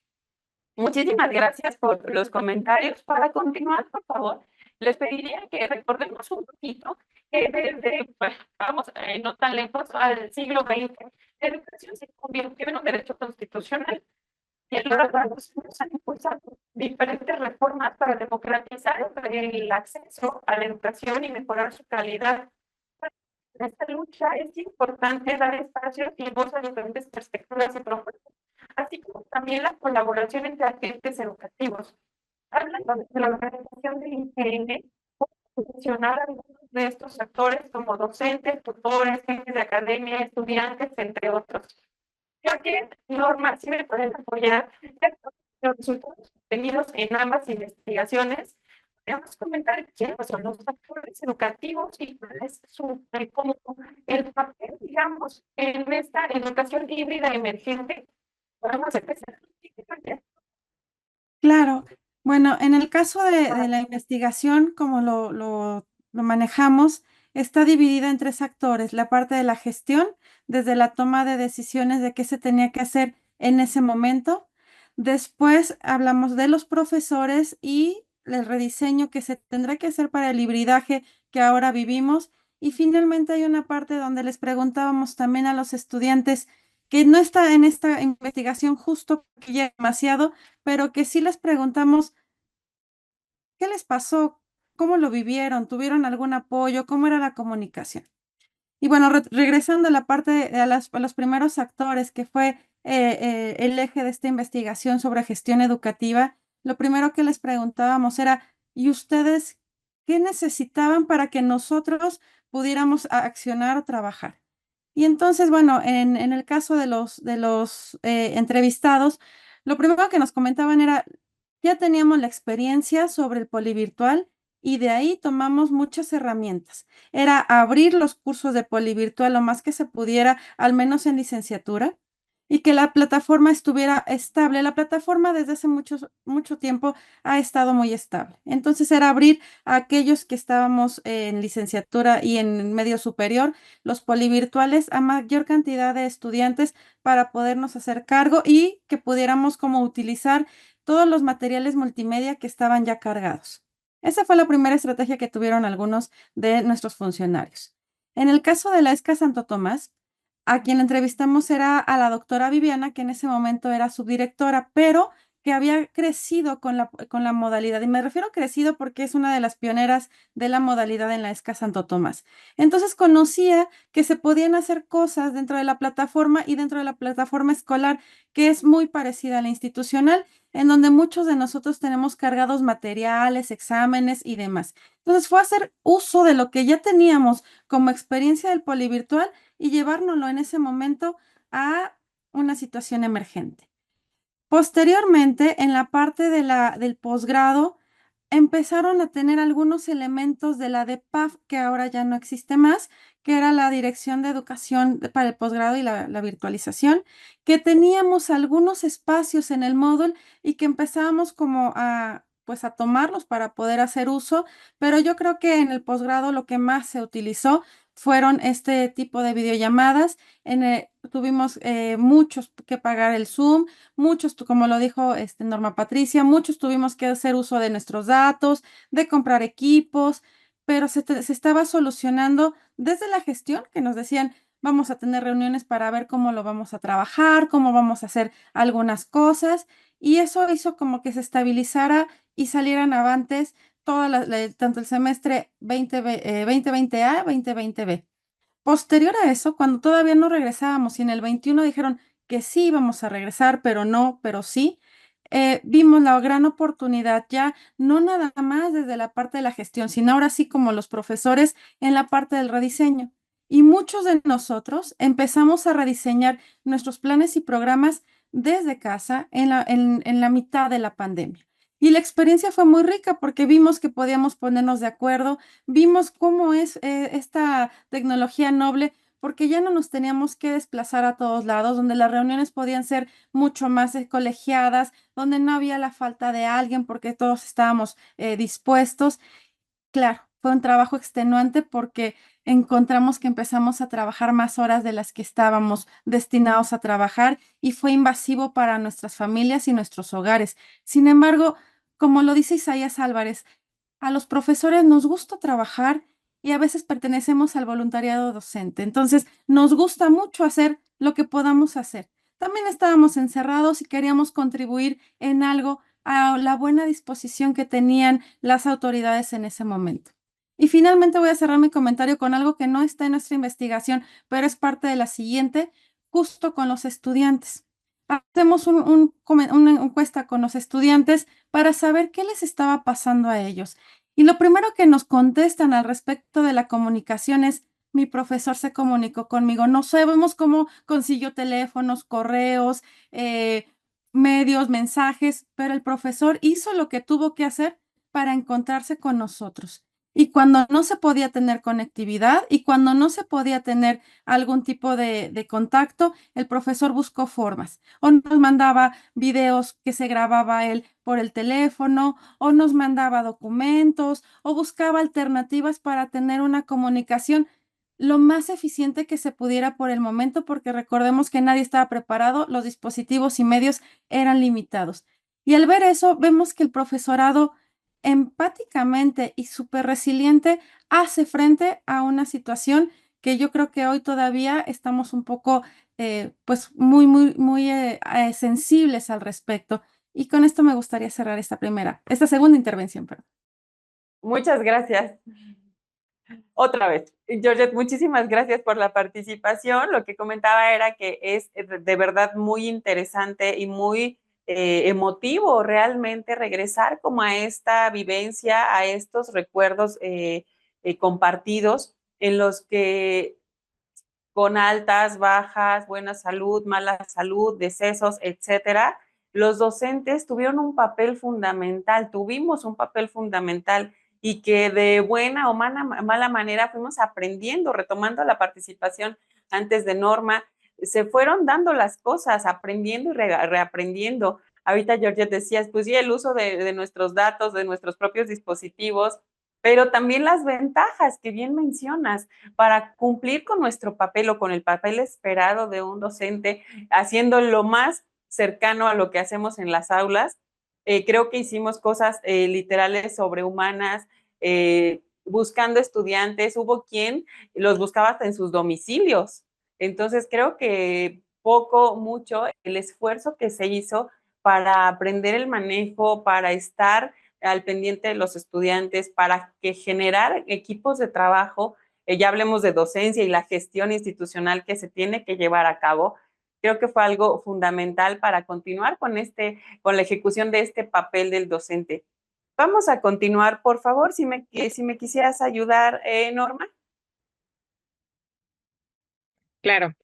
Muchísimas gracias por los comentarios. Para continuar, por favor, les pediría que recordemos un poquito que desde, pues, vamos, no tan lejos, al siglo XX, la educación se convirtió en un derecho constitucional y a lo largo de los años han impulsado diferentes reformas para democratizar el acceso a la educación y mejorar su calidad. En esta lucha es importante dar espacio y voz a diferentes perspectivas y propuestas, así como también la colaboración entre agentes educativos. Hablando de la organización del IPN, mencionar a algunos de estos actores como docentes, tutores, jefes de academia, estudiantes, entre otros. Creo que Norma sí me pueden apoyar los resultados obtenidos en ambas investigaciones. Podemos comentar quiénes son los actores educativos y cuál es como el papel, digamos, en esta educación híbrida emergente. Podemos empezar. Claro. Bueno, en el caso de la investigación, como lo manejamos, está dividida en tres actores. La parte de la gestión, desde la toma de decisiones de qué se tenía que hacer en ese momento. Después hablamos de los profesores y el rediseño que se tendrá que hacer para el hibridaje que ahora vivimos. Y finalmente hay una parte donde les preguntábamos también a los estudiantes que no está en esta investigación justo porque ya es demasiado, pero que sí les preguntamos qué les pasó, cómo lo vivieron, tuvieron algún apoyo, cómo era la comunicación. Y bueno, regresando a la parte a los primeros actores, que fue el eje de esta investigación sobre gestión educativa, lo primero que les preguntábamos era, ¿y ustedes qué necesitaban para que nosotros pudiéramos accionar o trabajar? Y entonces, bueno, en el caso de los entrevistados, lo primero que nos comentaban era, ya teníamos la experiencia sobre el polivirtual y de ahí tomamos muchas herramientas. Era abrir los cursos de polivirtual lo más que se pudiera, al menos en licenciatura, y que la plataforma estuviera estable. La plataforma desde hace mucho tiempo ha estado muy estable. Entonces era abrir a aquellos que estábamos en licenciatura y en medio superior, los polivirtuales a mayor cantidad de estudiantes para podernos hacer cargo y que pudiéramos como utilizar todos los materiales multimedia que estaban ya cargados. Esa fue la primera estrategia que tuvieron algunos de nuestros funcionarios. En el caso de la ESCA Santo Tomás, a quien entrevistamos era a la doctora Viviana, que en ese momento era subdirectora, pero que había crecido con la modalidad. Y me refiero a crecido porque es una de las pioneras de la modalidad en la ESCA Santo Tomás. Entonces conocía que se podían hacer cosas dentro de la plataforma y dentro de la plataforma escolar, que es muy parecida a la institucional, en donde muchos de nosotros tenemos cargados materiales, exámenes y demás. Entonces fue hacer uso de lo que ya teníamos como experiencia del polivirtual y llevárnoslo en ese momento a una situación emergente. Posteriormente, en la parte del posgrado, empezaron a tener algunos elementos de la DEPAF, que ahora ya no existe más, que era la Dirección de Educación para el Posgrado y la virtualización, que teníamos algunos espacios en el módulo y que empezábamos como pues a tomarlos para poder hacer uso, pero yo creo que en el posgrado lo que más se utilizó fueron este tipo de videollamadas. Tuvimos muchos que pagar el Zoom, muchos, como lo dijo Norma Patricia, muchos tuvimos que hacer uso de nuestros datos, de comprar equipos, pero se estaba solucionando desde la gestión, que nos decían, vamos a tener reuniones para ver cómo lo vamos a trabajar, cómo vamos a hacer algunas cosas, y eso hizo como que se estabilizara y salieran avantes tanto el semestre 2020A, 2020B. Posterior a eso, cuando todavía no regresábamos y en el 21 dijeron que sí íbamos a regresar, pero no, pero sí, vimos la gran oportunidad ya, no nada más desde la parte de la gestión, sino ahora sí como los profesores en la parte del rediseño. Y muchos de nosotros empezamos a rediseñar nuestros planes y programas desde casa en la mitad de la pandemia. Y la experiencia fue muy rica porque vimos que podíamos ponernos de acuerdo, vimos cómo es esta tecnología noble, porque ya no nos teníamos que desplazar a todos lados, donde las reuniones podían ser mucho más colegiadas, donde no había la falta de alguien porque todos estábamos dispuestos. Claro, fue un trabajo extenuante porque encontramos que empezamos a trabajar más horas de las que estábamos destinados a trabajar y fue invasivo para nuestras familias y nuestros hogares. Sin embargo, como lo dice Isaías Álvarez, a los profesores nos gusta trabajar y a veces pertenecemos al voluntariado docente. Entonces, nos gusta mucho hacer lo que podamos hacer. También estábamos encerrados y queríamos contribuir en algo a la buena disposición que tenían las autoridades en ese momento. Y finalmente voy a cerrar mi comentario con algo que no está en nuestra investigación, pero es parte de la siguiente, justo con los estudiantes. Hacemos una encuesta con los estudiantes para saber qué les estaba pasando a ellos. Y lo primero que nos contestan al respecto de la comunicación es, mi profesor se comunicó conmigo. No sabemos cómo consiguió teléfonos, correos, medios, mensajes, pero el profesor hizo lo que tuvo que hacer para encontrarse con nosotros. Y cuando no se podía tener conectividad y cuando no se podía tener algún tipo de contacto, el profesor buscó formas. O nos mandaba videos que se grababa él por el teléfono, o nos mandaba documentos, o buscaba alternativas para tener una comunicación lo más eficiente que se pudiera por el momento, porque recordemos que nadie estaba preparado, los dispositivos y medios eran limitados. Y al ver eso, vemos que el profesorado empáticamente y súper resiliente hace frente a una situación que yo creo que hoy todavía estamos un poco, pues, muy sensibles al respecto. Y con esto me gustaría cerrar esta segunda intervención, perdón. Muchas gracias. Otra vez, Georgette, muchísimas gracias por la participación. Lo que comentaba era que es de verdad muy interesante y muy emotivo realmente regresar como a esta vivencia, a estos recuerdos compartidos en los que con altas, bajas, buena salud, mala salud, decesos, etcétera, los docentes tuvieron un papel fundamental, tuvimos un papel fundamental y que de buena o mala manera fuimos aprendiendo, retomando la participación antes de Norma, se fueron dando las cosas, aprendiendo y reaprendiendo. Ahorita Georgette decías, pues sí, el uso de nuestros datos, de nuestros propios dispositivos, pero también las ventajas que bien mencionas para cumplir con nuestro papel o con el papel esperado de un docente, haciendo lo más cercano a lo que hacemos en las aulas. Creo que hicimos cosas literales sobrehumanas, buscando estudiantes, hubo quien los buscaba hasta en sus domicilios. Entonces creo que poco, mucho, el esfuerzo que se hizo para aprender el manejo, para estar al pendiente de los estudiantes, para que generar equipos de trabajo, ya hablemos de docencia y la gestión institucional que se tiene que llevar a cabo, creo que fue algo fundamental para continuar con la ejecución de este papel del docente. Vamos a continuar, por favor, si me quisieras ayudar, Norma. Claro.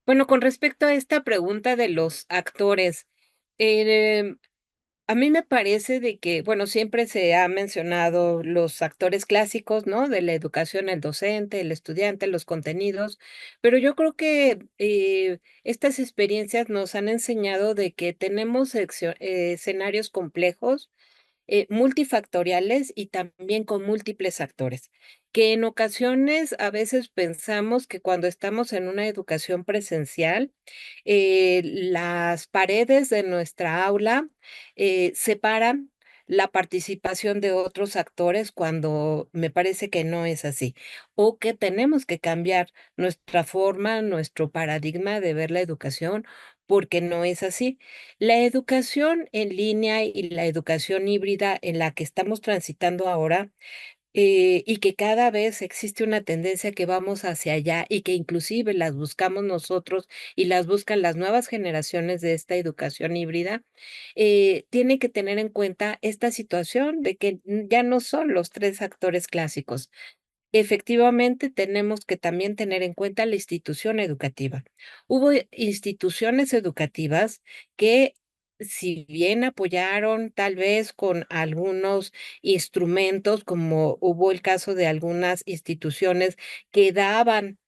Bueno, con respecto a esta pregunta de los actores, em, a mí me parece de que, bueno, siempre se ha mencionado los actores clásicos, ¿no? De la educación, el docente, el estudiante, los contenidos, pero yo creo que estas experiencias nos han enseñado de que tenemos escenarios complejos, multifactoriales y también con múltiples actores, que en ocasiones a veces pensamos que cuando estamos en una educación presencial, las paredes de nuestra aula separan la participación de otros actores cuando me parece que no es así, o que tenemos que cambiar nuestra forma, nuestro paradigma de ver la educación, porque no es así. La educación en línea y la educación híbrida en la que estamos transitando ahora y que cada vez existe una tendencia que vamos hacia allá y que inclusive las buscamos nosotros y las buscan las nuevas generaciones de esta educación híbrida, tiene que tener en cuenta esta situación de que ya no son los tres actores clásicos. Efectivamente, tenemos que también tener en cuenta la institución educativa. Hubo instituciones educativas que, si bien apoyaron tal vez con algunos instrumentos, como hubo el caso de algunas instituciones que daban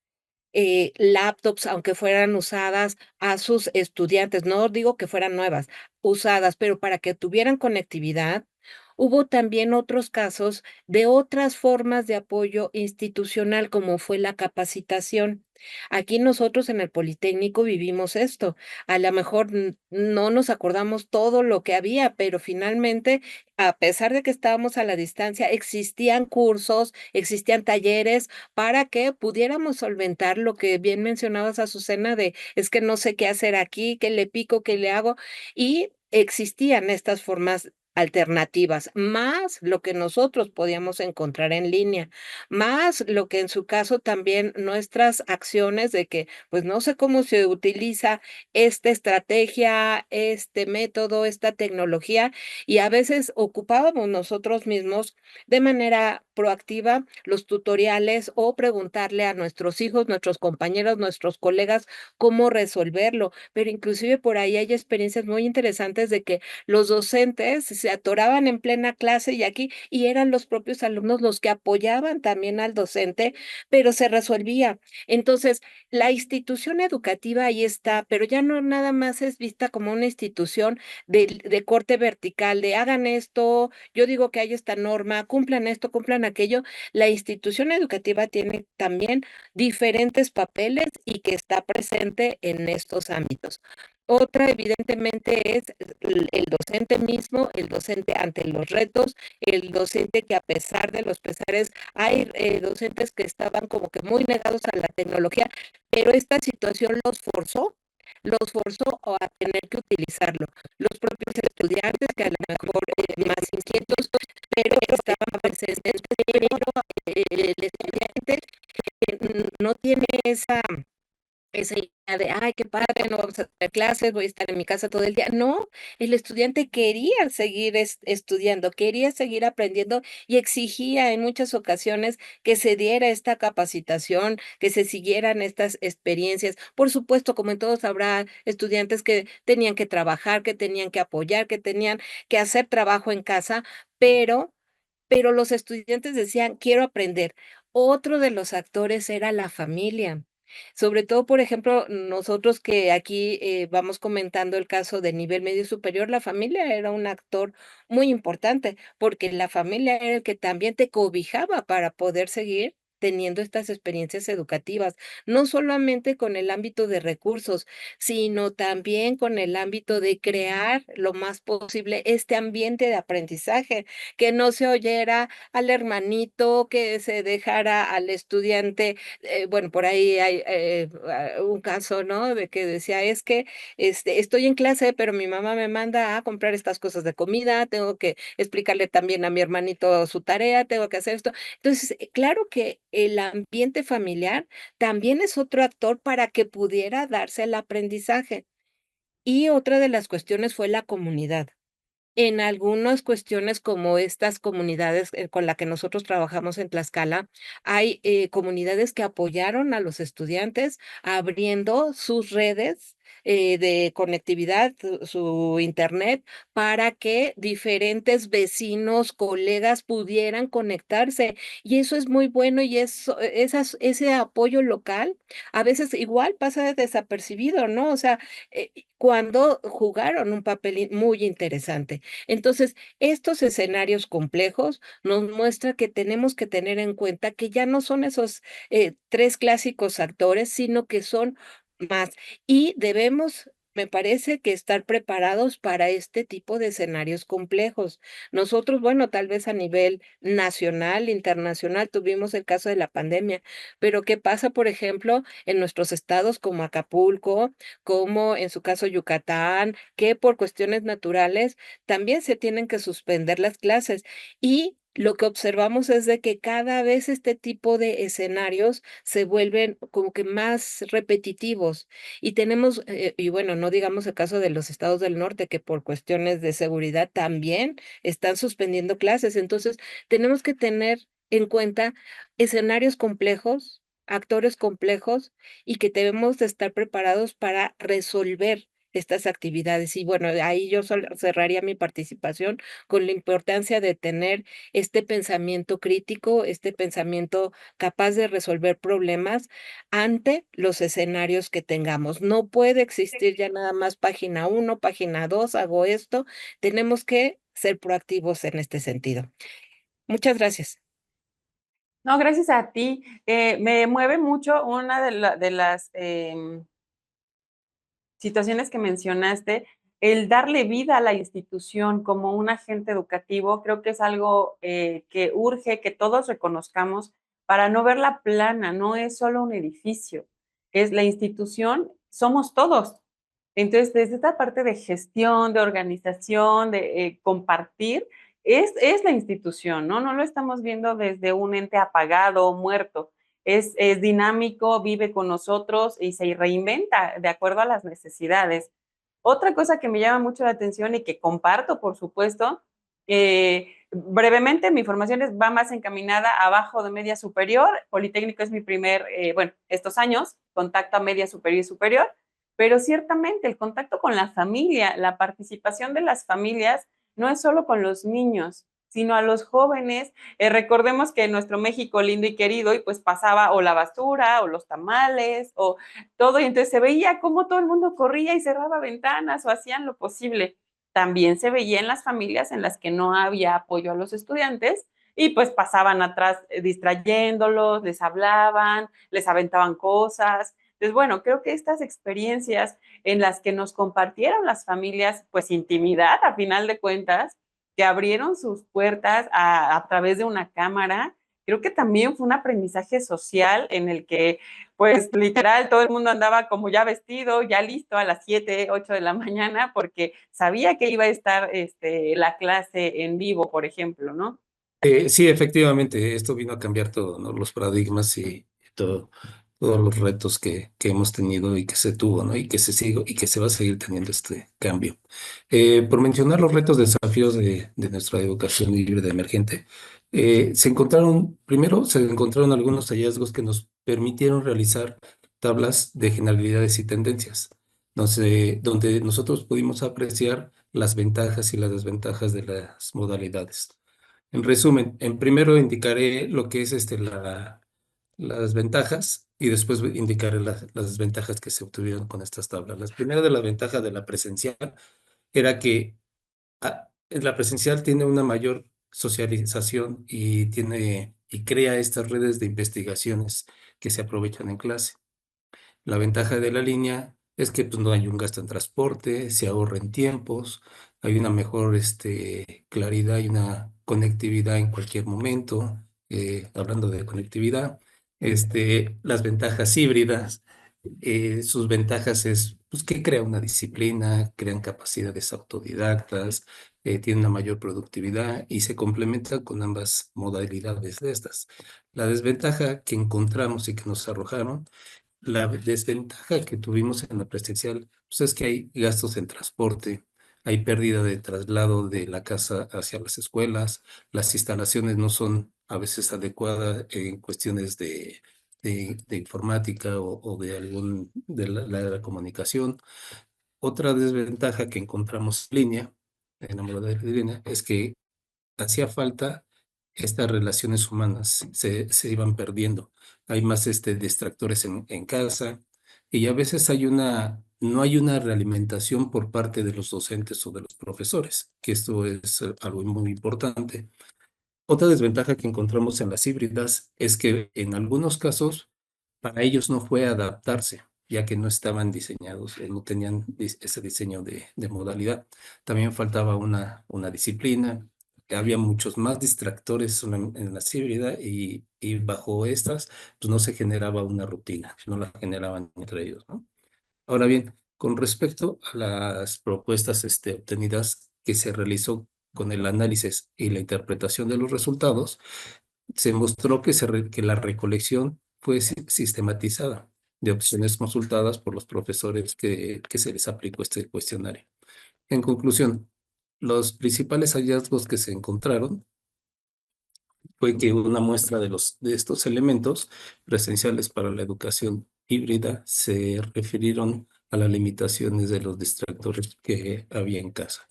laptops, aunque fueran usadas, a sus estudiantes, no digo que fueran nuevas, usadas, pero para que tuvieran conectividad. Hubo también otros casos de otras formas de apoyo institucional, como fue la capacitación. Aquí nosotros en el Politécnico vivimos esto. A lo mejor no nos acordamos todo lo que había, pero finalmente, a pesar de que estábamos a la distancia, existían cursos, existían talleres para que pudiéramos solventar lo que bien mencionabas, Azucena, de es que no sé qué hacer aquí, qué le pico, qué le hago, y existían estas formas alternativas, más lo que nosotros podíamos encontrar en línea, más lo que en su caso también nuestras acciones de que, pues no sé cómo se utiliza esta estrategia, este método, esta tecnología, y a veces ocupábamos nosotros mismos de manera proactiva los tutoriales o preguntarle a nuestros hijos, nuestros compañeros, nuestros colegas cómo resolverlo. Pero inclusive por ahí hay experiencias muy interesantes de que los docentes se atoraban en plena clase y eran los propios alumnos los que apoyaban también al docente, pero se resolvía. Entonces, la institución educativa ahí está, pero ya no nada más es vista como una institución de corte vertical, de hagan esto, yo digo que hay esta norma, cumplan esto, cumplan aquello. La institución educativa tiene también diferentes papeles y que está presente en estos ámbitos. Otra, evidentemente, es el docente mismo, el docente ante los retos, el docente que a pesar de los pesares, hay docentes que estaban como que muy negados a la tecnología, pero esta situación los forzó a tener que utilizarlo. Los propios estudiantes que a lo mejor más inquietos, pero estaban presentes, pero el estudiante no tiene esa idea de, ay, qué padre, no vamos a tener clases, voy a estar en mi casa todo el día. No, el estudiante quería seguir estudiando, quería seguir aprendiendo y exigía en muchas ocasiones que se diera esta capacitación, que se siguieran estas experiencias. Por supuesto, como en todos habrá estudiantes que tenían que trabajar, que tenían que apoyar, que tenían que hacer trabajo en casa, pero los estudiantes decían: "Quiero aprender". Otro de los actores era la familia. Sobre todo, por ejemplo, nosotros que aquí, vamos comentando el caso de nivel medio superior, la familia era un actor muy importante, porque la familia era el que también te cobijaba para poder seguir teniendo estas experiencias educativas, no solamente con el ámbito de recursos, sino también con el ámbito de crear lo más posible este ambiente de aprendizaje, que no se oyera al hermanito, que se dejara al estudiante, bueno, por ahí hay un caso, ¿no? De que decía, es que estoy en clase, pero mi mamá me manda a comprar estas cosas de comida, tengo que explicarle también a mi hermanito su tarea, tengo que hacer esto. Entonces, claro que el ambiente familiar también es otro actor para que pudiera darse el aprendizaje. Y otra de las cuestiones fue la comunidad. En algunas cuestiones, como estas comunidades, con la que nosotros trabajamos en Tlaxcala, hay, comunidades que apoyaron a los estudiantes abriendo sus redes, de conectividad, su Internet, para que diferentes vecinos, colegas pudieran conectarse. Y eso es muy bueno, y ese apoyo local, a veces igual pasa desapercibido, ¿no? O sea, cuando jugaron un papel muy interesante. Entonces, estos escenarios complejos nos muestra que tenemos que tener en cuenta que ya no son esos 3 clásicos actores, sino que son más. Y debemos, me parece, que estar preparados para este tipo de escenarios complejos. Nosotros, bueno, tal vez a nivel nacional, internacional, tuvimos el caso de la pandemia, pero ¿qué pasa, por ejemplo, en nuestros estados como Acapulco, como en su caso Yucatán, que por cuestiones naturales también se tienen que suspender las clases? Y lo que observamos es de que cada vez este tipo de escenarios se vuelven como que más repetitivos y tenemos, y bueno, no digamos el caso de los estados del norte que por cuestiones de seguridad también están suspendiendo clases. Entonces, tenemos que tener en cuenta escenarios complejos, actores complejos y que debemos de estar preparados para resolver estas actividades. Y bueno, ahí yo cerraría mi participación con la importancia de tener este pensamiento crítico, este pensamiento capaz de resolver problemas ante los escenarios que tengamos. No puede existir ya nada más página 1, página 2, hago esto. Tenemos que ser proactivos en este sentido. Muchas gracias. No, gracias a ti. Me mueve mucho una de las situaciones que mencionaste, el darle vida a la institución como un agente educativo, creo que es algo que urge que todos reconozcamos para no verla plana, no es solo un edificio, es la institución, somos todos. Entonces, desde esta parte de gestión, de organización, de compartir, es la institución, ¿no? No lo estamos viendo desde un ente apagado o muerto. Es dinámico, vive con nosotros y se reinventa de acuerdo a las necesidades. Otra cosa que me llama mucho la atención y que comparto, por supuesto, brevemente, mi formación va más encaminada abajo de media superior. Politécnico es mi primer, bueno, estos años, contacto a media superior y superior, pero ciertamente el contacto con la familia, la participación de las familias, no es solo con los niños, sino a los jóvenes. Recordemos que en nuestro México lindo y querido, y pues pasaba o la basura, o los tamales, o todo, y entonces se veía cómo todo el mundo corría y cerraba ventanas o hacían lo posible. También se veía en las familias en las que no había apoyo a los estudiantes y pues pasaban atrás distrayéndolos, les hablaban, les aventaban cosas. Entonces, bueno, creo que estas experiencias en las que nos compartieron las familias, pues intimidad a final de cuentas, que abrieron sus puertas a través de una cámara, creo que también fue un aprendizaje social en el que, pues literal, todo el mundo andaba como ya vestido, ya listo a las 7, 8 de la mañana, porque sabía que iba a estar la clase en vivo, por ejemplo, ¿no? Sí, efectivamente, esto vino a cambiar todo, ¿no? Los paradigmas y todo, todos los retos que hemos tenido y que se tuvo, ¿no? Y que se sigue y que se va a seguir teniendo este cambio. Por mencionar los retos, desafíos de nuestra educación híbrida emergente, primero se encontraron algunos hallazgos que nos permitieron realizar tablas de generalidades y tendencias, donde nosotros pudimos apreciar las ventajas y las desventajas de las modalidades. En resumen, en primero indicaré lo que es las ventajas y después indicaré las desventajas que se obtuvieron con estas tablas. La primera de las ventajas de la presencial era que la presencial tiene una mayor socialización y crea estas redes de investigaciones que se aprovechan en clase. La ventaja de la línea es que pues, no hay un gasto en transporte, se ahorra en tiempos, hay una mejor claridad y una conectividad en cualquier momento. Hablando de conectividad, las ventajas híbridas, sus ventajas es pues, que crea una disciplina, crean capacidades autodidactas, tiene una mayor productividad y se complementa con ambas modalidades de estas. La desventaja que encontramos y que nos arrojaron la desventaja que tuvimos en la presencial, pues es que hay gastos en transporte, hay pérdida de traslado de la casa hacia las escuelas, las instalaciones no son a veces adecuadas en cuestiones de informática o de la comunicación. Otra desventaja que encontramos en línea, en la modalidad de línea, es que hacía falta estas relaciones humanas, se iban perdiendo. Hay más distractores en casa y a veces no hay una realimentación por parte de los docentes o de los profesores, que esto es algo muy importante. Otra desventaja que encontramos en las híbridas es que en algunos casos para ellos no fue adaptarse, ya que no estaban diseñados, no tenían ese diseño de modalidad. También faltaba una disciplina, había muchos más distractores en la híbrida y bajo estas pues no se generaba una rutina, no la generaban entre ellos, ¿no? Ahora bien, con respecto a las propuestas obtenidas que se realizó con el análisis y la interpretación de los resultados, se mostró que la recolección fue sistematizada de opciones consultadas por los profesores que se les aplicó este cuestionario. En conclusión, los principales hallazgos que se encontraron fue que una muestra de estos elementos presenciales para la educación híbrida se refirieron a las limitaciones de los distractores que había en casa.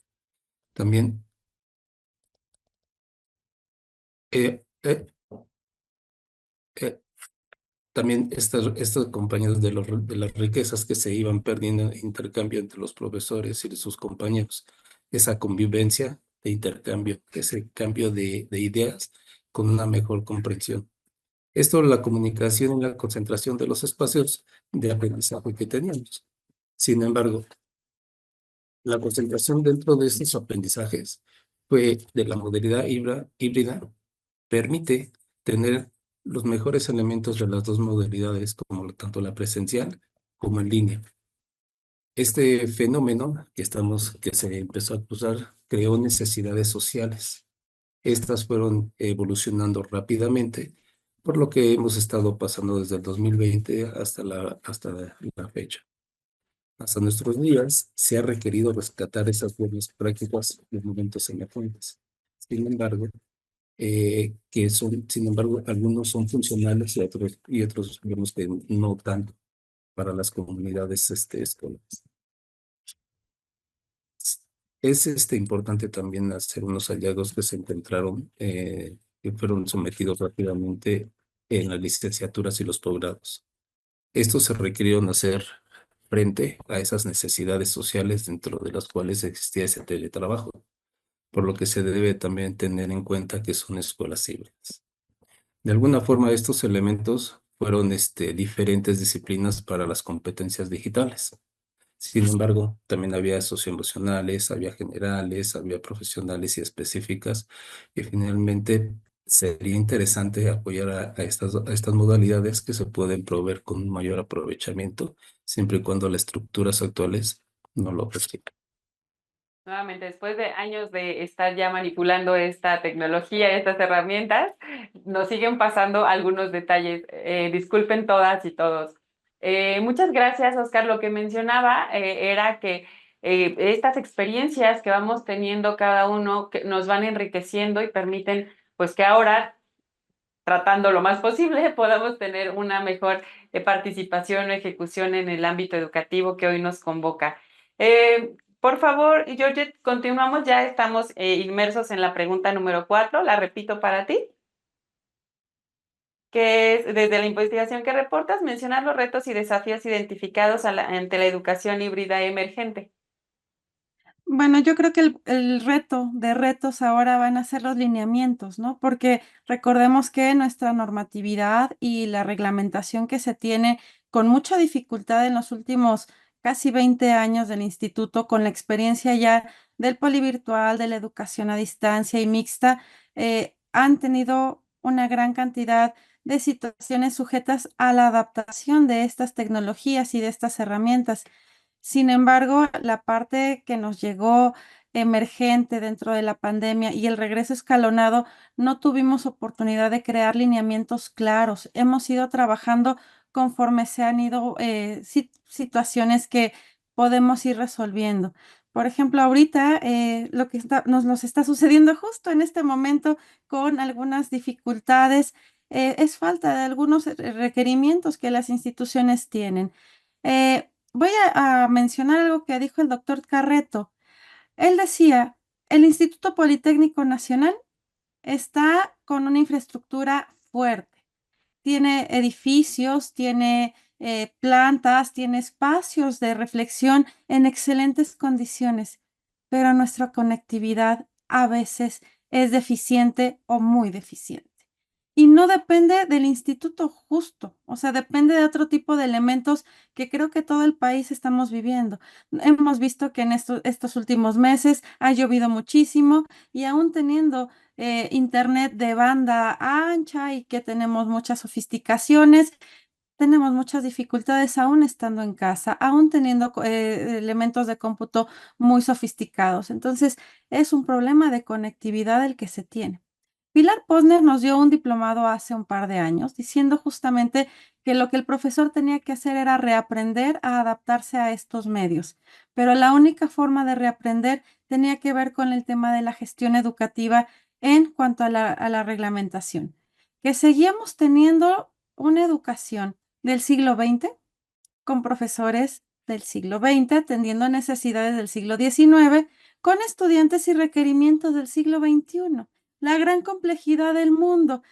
También eh, eh, eh, también estos compañeros de las riquezas que se iban perdiendo en intercambio entre los profesores y sus compañeros, esa convivencia de intercambio, ese cambio de ideas con una mejor comprensión. Esto, la comunicación y la concentración de los espacios de aprendizaje que teníamos. Sin embargo, la concentración dentro de estos aprendizajes fue de la modalidad híbrida permite tener los mejores elementos de las dos modalidades, como tanto la presencial como en línea. Este fenómeno que se empezó a usar creó necesidades sociales. Estas fueron evolucionando rápidamente, por lo que hemos estado pasando desde el 2020 hasta la fecha. Hasta nuestros días se ha requerido rescatar esas buenas prácticas de momentos emergentes. Sin embargo, sin embargo, algunos son funcionales y otros vemos que no tanto para las comunidades escolares. Es importante también hacer unos hallazgos que se encontraron, que fueron sometidos rápidamente en las licenciaturas y los posgrados. Estos se requirieron hacer frente a esas necesidades sociales dentro de las cuales existía ese teletrabajo, por lo que se debe también tener en cuenta que son escuelas híbridas. De alguna forma, estos elementos fueron diferentes disciplinas para las competencias digitales. Sin embargo, también había socioemocionales, había generales, había profesionales y específicas, y finalmente sería interesante apoyar a estas modalidades que se pueden proveer con un mayor aprovechamiento, siempre y cuando las estructuras actuales no lo permitan. Nuevamente, después de años de estar ya manipulando esta tecnología, estas herramientas, nos siguen pasando algunos detalles. Disculpen todas y todos. Muchas gracias, Oscar. Lo que mencionaba era que estas experiencias que vamos teniendo cada uno que nos van enriqueciendo y permiten pues que ahora, tratando lo más posible, podamos tener una mejor participación o ejecución en el ámbito educativo que hoy nos convoca. Por favor, Georgette, continuamos, ya estamos inmersos en la pregunta número 4, la repito para ti, que es, desde la investigación que reportas, mencionar los retos y desafíos identificados ante la educación híbrida emergente. Bueno, yo creo que el reto de retos ahora van a ser los lineamientos, ¿no? Porque recordemos que nuestra normatividad y la reglamentación que se tiene con mucha dificultad en los últimos casi 20 años del instituto, con la experiencia ya del polivirtual, de la educación a distancia y mixta, han tenido una gran cantidad de situaciones sujetas a la adaptación de estas tecnologías y de estas herramientas. Sin embargo, la parte que nos llegó emergente dentro de la pandemia y el regreso escalonado, no tuvimos oportunidad de crear lineamientos claros. Hemos ido trabajando conforme se han ido situaciones que podemos ir resolviendo. Por ejemplo, ahorita lo que nos está sucediendo justo en este momento con algunas dificultades es falta de algunos requerimientos que las instituciones tienen. Voy a mencionar algo que dijo el doctor Carreto. Él decía, el Instituto Politécnico Nacional está con una infraestructura fuerte. Tiene edificios, tiene plantas, tiene espacios de reflexión en excelentes condiciones, pero nuestra conectividad a veces es deficiente o muy deficiente. Y no depende del instituto justo, o sea, depende de otro tipo de elementos que creo que todo el país estamos viviendo. Hemos visto que en estos últimos meses ha llovido muchísimo y aún teniendo internet de banda ancha y que tenemos muchas sofisticaciones, tenemos muchas dificultades aún estando en casa, aún teniendo elementos de cómputo muy sofisticados. Entonces, es un problema de conectividad el que se tiene. Pilar Posner nos dio un diplomado hace un par de años diciendo justamente que lo que el profesor tenía que hacer era reaprender a adaptarse a estos medios, pero la única forma de reaprender tenía que ver con el tema de la gestión educativa en cuanto a la reglamentación, que seguíamos teniendo una educación del siglo XX con profesores del siglo XX atendiendo a necesidades del siglo XIX, con estudiantes y requerimientos del siglo XXI. La gran complejidad del mundo.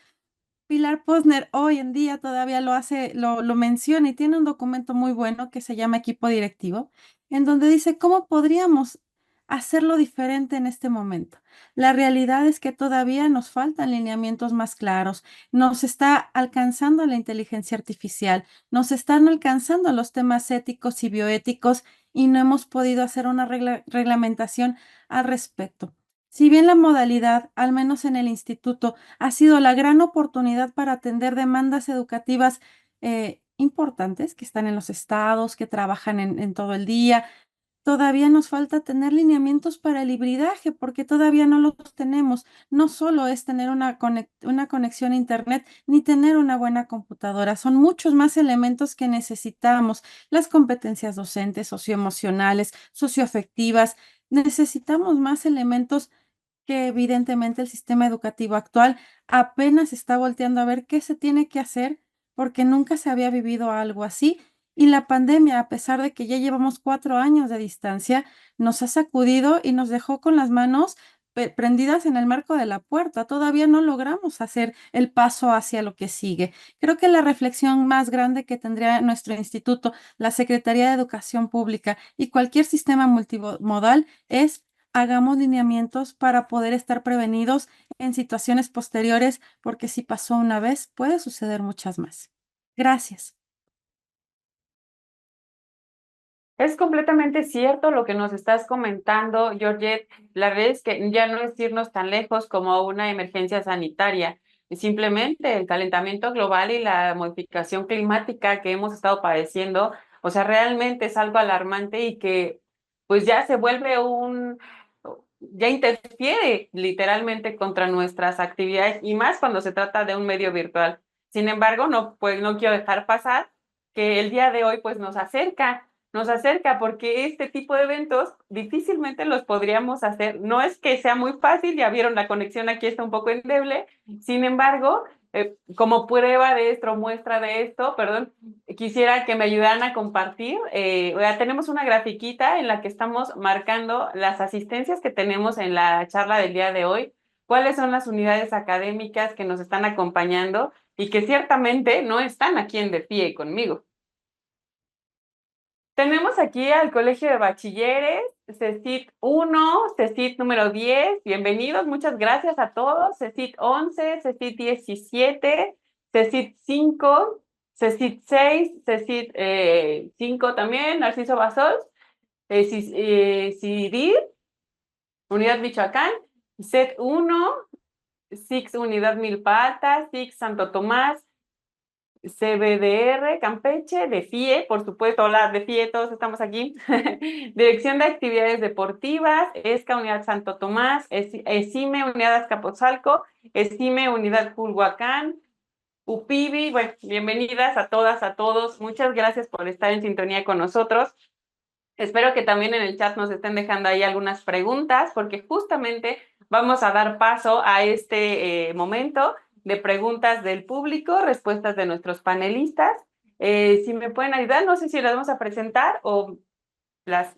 Pilar Posner hoy en día todavía lo hace, lo menciona y tiene un documento muy bueno que se llama Equipo Directivo, en donde dice cómo podríamos hacerlo diferente en este momento. La realidad es que todavía nos faltan lineamientos más claros, nos está alcanzando la inteligencia artificial, nos están alcanzando los temas éticos y bioéticos y no hemos podido hacer una reglamentación al respecto. Si bien la modalidad, al menos en el instituto, ha sido la gran oportunidad para atender demandas educativas importantes que están en los estados, que trabajan en todo el día. Todavía nos falta tener lineamientos para el hibridaje, porque todavía no los tenemos. No solo es tener una conexión a Internet, ni tener una buena computadora. Son muchos más elementos que necesitamos. Las competencias docentes, socioemocionales, socioafectivas. Necesitamos más elementos que evidentemente el sistema educativo actual apenas está volteando a ver qué se tiene que hacer porque nunca se había vivido algo así. Y la pandemia, a pesar de que ya llevamos 4 años de distancia, nos ha sacudido y nos dejó con las manos prendidas en el marco de la puerta. Todavía no logramos hacer el paso hacia lo que sigue. Creo que la reflexión más grande que tendría nuestro instituto, la Secretaría de Educación Pública y cualquier sistema multimodal es hagamos lineamientos para poder estar prevenidos en situaciones posteriores, porque si pasó una vez, puede suceder muchas más. Gracias. Es completamente cierto lo que nos estás comentando, Georgette. La verdad es que ya no es irnos tan lejos como una emergencia sanitaria. Simplemente el calentamiento global y la modificación climática que hemos estado padeciendo, o sea, realmente es algo alarmante y que pues ya se vuelve ya interfiere literalmente contra nuestras actividades y más cuando se trata de un medio virtual. Sin embargo, no quiero dejar pasar que el día de hoy pues nos acerca porque este tipo de eventos difícilmente los podríamos hacer. No es que sea muy fácil, ya vieron la conexión aquí está un poco endeble, sin embargo, como prueba de esto, muestra de esto, perdón, quisiera que me ayudaran a compartir. Tenemos una grafiquita en la que estamos marcando las asistencias que tenemos en la charla del día de hoy, cuáles son las unidades académicas que nos están acompañando y que ciertamente no están aquí en DeFIE conmigo. Tenemos aquí al Colegio de Bachilleres, CECIT 1, CECIT número 10, bienvenidos, muchas gracias a todos, CECIT 11, CECIT 17, CECIT 5, CECIT 6, CECIT 5 también, Narciso Basol, CIDIR, Unidad Michoacán, CET 1, SIX Unidad Milpa Alta, SIX Santo Tomás, CBDR, Campeche, DeFIE, por supuesto, hola DeFIE, todos estamos aquí. Dirección de Actividades Deportivas, ESCA Unidad Santo Tomás, ESIME Unidad Azcapotzalco, ESIME Unidad Culhuacán, UPIBI, bueno, bienvenidas a todas, a todos, muchas gracias por estar en sintonía con nosotros. Espero que también en el chat nos estén dejando ahí algunas preguntas, porque justamente vamos a dar paso a este momento de preguntas del público, respuestas de nuestros panelistas. Si me pueden ayudar, no sé si las vamos a presentar o las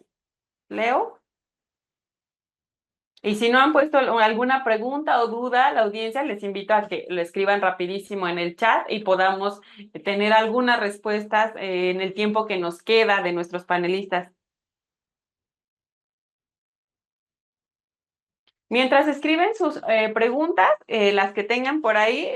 leo. Y si no han puesto alguna pregunta o duda, la audiencia les invito a que lo escriban rapidísimo en el chat y podamos tener algunas respuestas en el tiempo que nos queda de nuestros panelistas. Mientras escriben sus preguntas, las que tengan por ahí,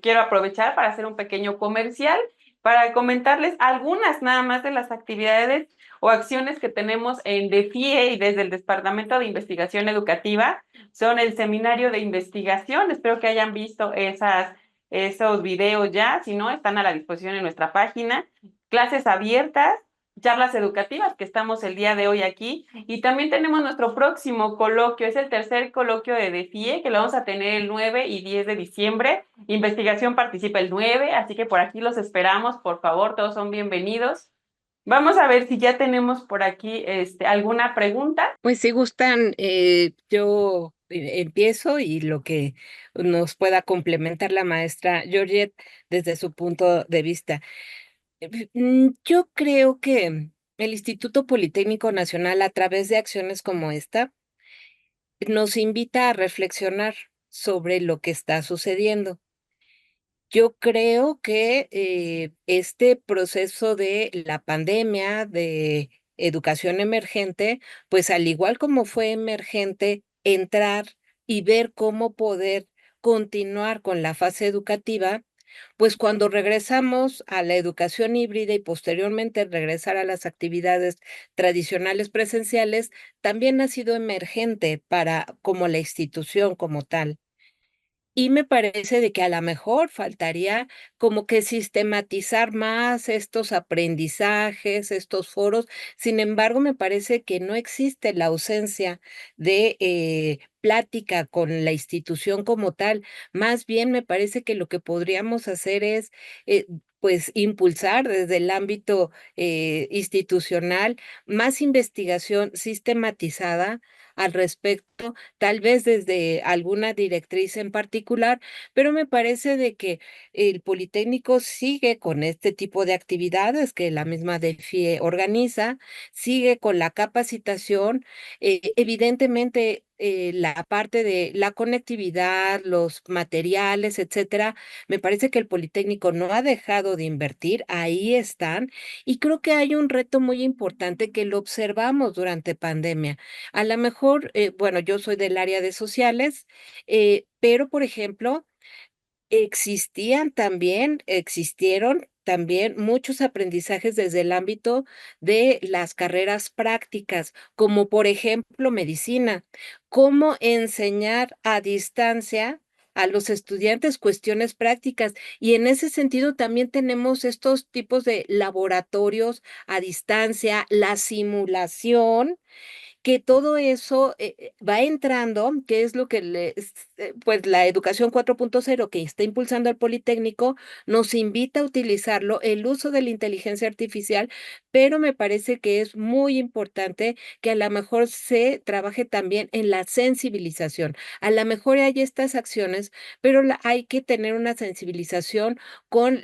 quiero aprovechar para hacer un pequeño comercial, para comentarles algunas nada más de las actividades o acciones que tenemos en DeFIE y desde el Departamento de Investigación Educativa. Son el seminario de investigación, espero que hayan visto esas esos videos ya, si no, están a la disposición en nuestra página. Clases abiertas, charlas educativas, que estamos el día de hoy aquí. Y también tenemos nuestro próximo coloquio, es el tercer coloquio de DEFIE, que lo vamos a tener el 9 y 10 de diciembre. Investigación participa el 9, así que por aquí los esperamos, por favor, todos son bienvenidos. Vamos a ver si ya tenemos por aquí alguna pregunta. Pues si gustan, yo empiezo y lo que nos pueda complementar la maestra Georgette desde su punto de vista. Yo creo que el Instituto Politécnico Nacional, a través de acciones como esta, nos invita a reflexionar sobre lo que está sucediendo. Yo creo que este proceso de la pandemia, de educación emergente, pues al igual como fue emergente entrar y ver cómo poder continuar con la fase educativa, pues cuando regresamos a la educación híbrida y posteriormente regresar a las actividades tradicionales presenciales, también ha sido emergente para como la institución como tal. Y me parece de que a la mejor faltaría como que sistematizar más estos aprendizajes, estos foros. Sin embargo, me parece que no existe la ausencia de plática con la institución como tal. Más bien me parece que lo que podríamos hacer es pues impulsar desde el ámbito institucional más investigación sistematizada al respecto, tal vez desde alguna directriz en particular, pero me parece de que el Politécnico sigue con este tipo de actividades que la misma DEFIE organiza, sigue con la capacitación, evidentemente la parte de la conectividad, los materiales, etcétera, me parece que el Politécnico no ha dejado de invertir, ahí están, y creo que hay un reto muy importante que lo observamos durante pandemia. A lo mejor, bueno, yo soy del área de sociales, pero, por ejemplo, existieron también muchos aprendizajes desde el ámbito de las carreras prácticas, como por ejemplo medicina, cómo enseñar a distancia a los estudiantes cuestiones prácticas. Y en ese sentido también tenemos estos tipos de laboratorios a distancia, la simulación, que todo eso, va entrando, que es lo que pues, la educación 4.0 que está impulsando el Politécnico, nos invita a utilizarlo, el uso de la inteligencia artificial, pero me parece que es muy importante que a la mejor se trabaje también en la sensibilización. A la mejor hay estas acciones, pero hay que tener una sensibilización con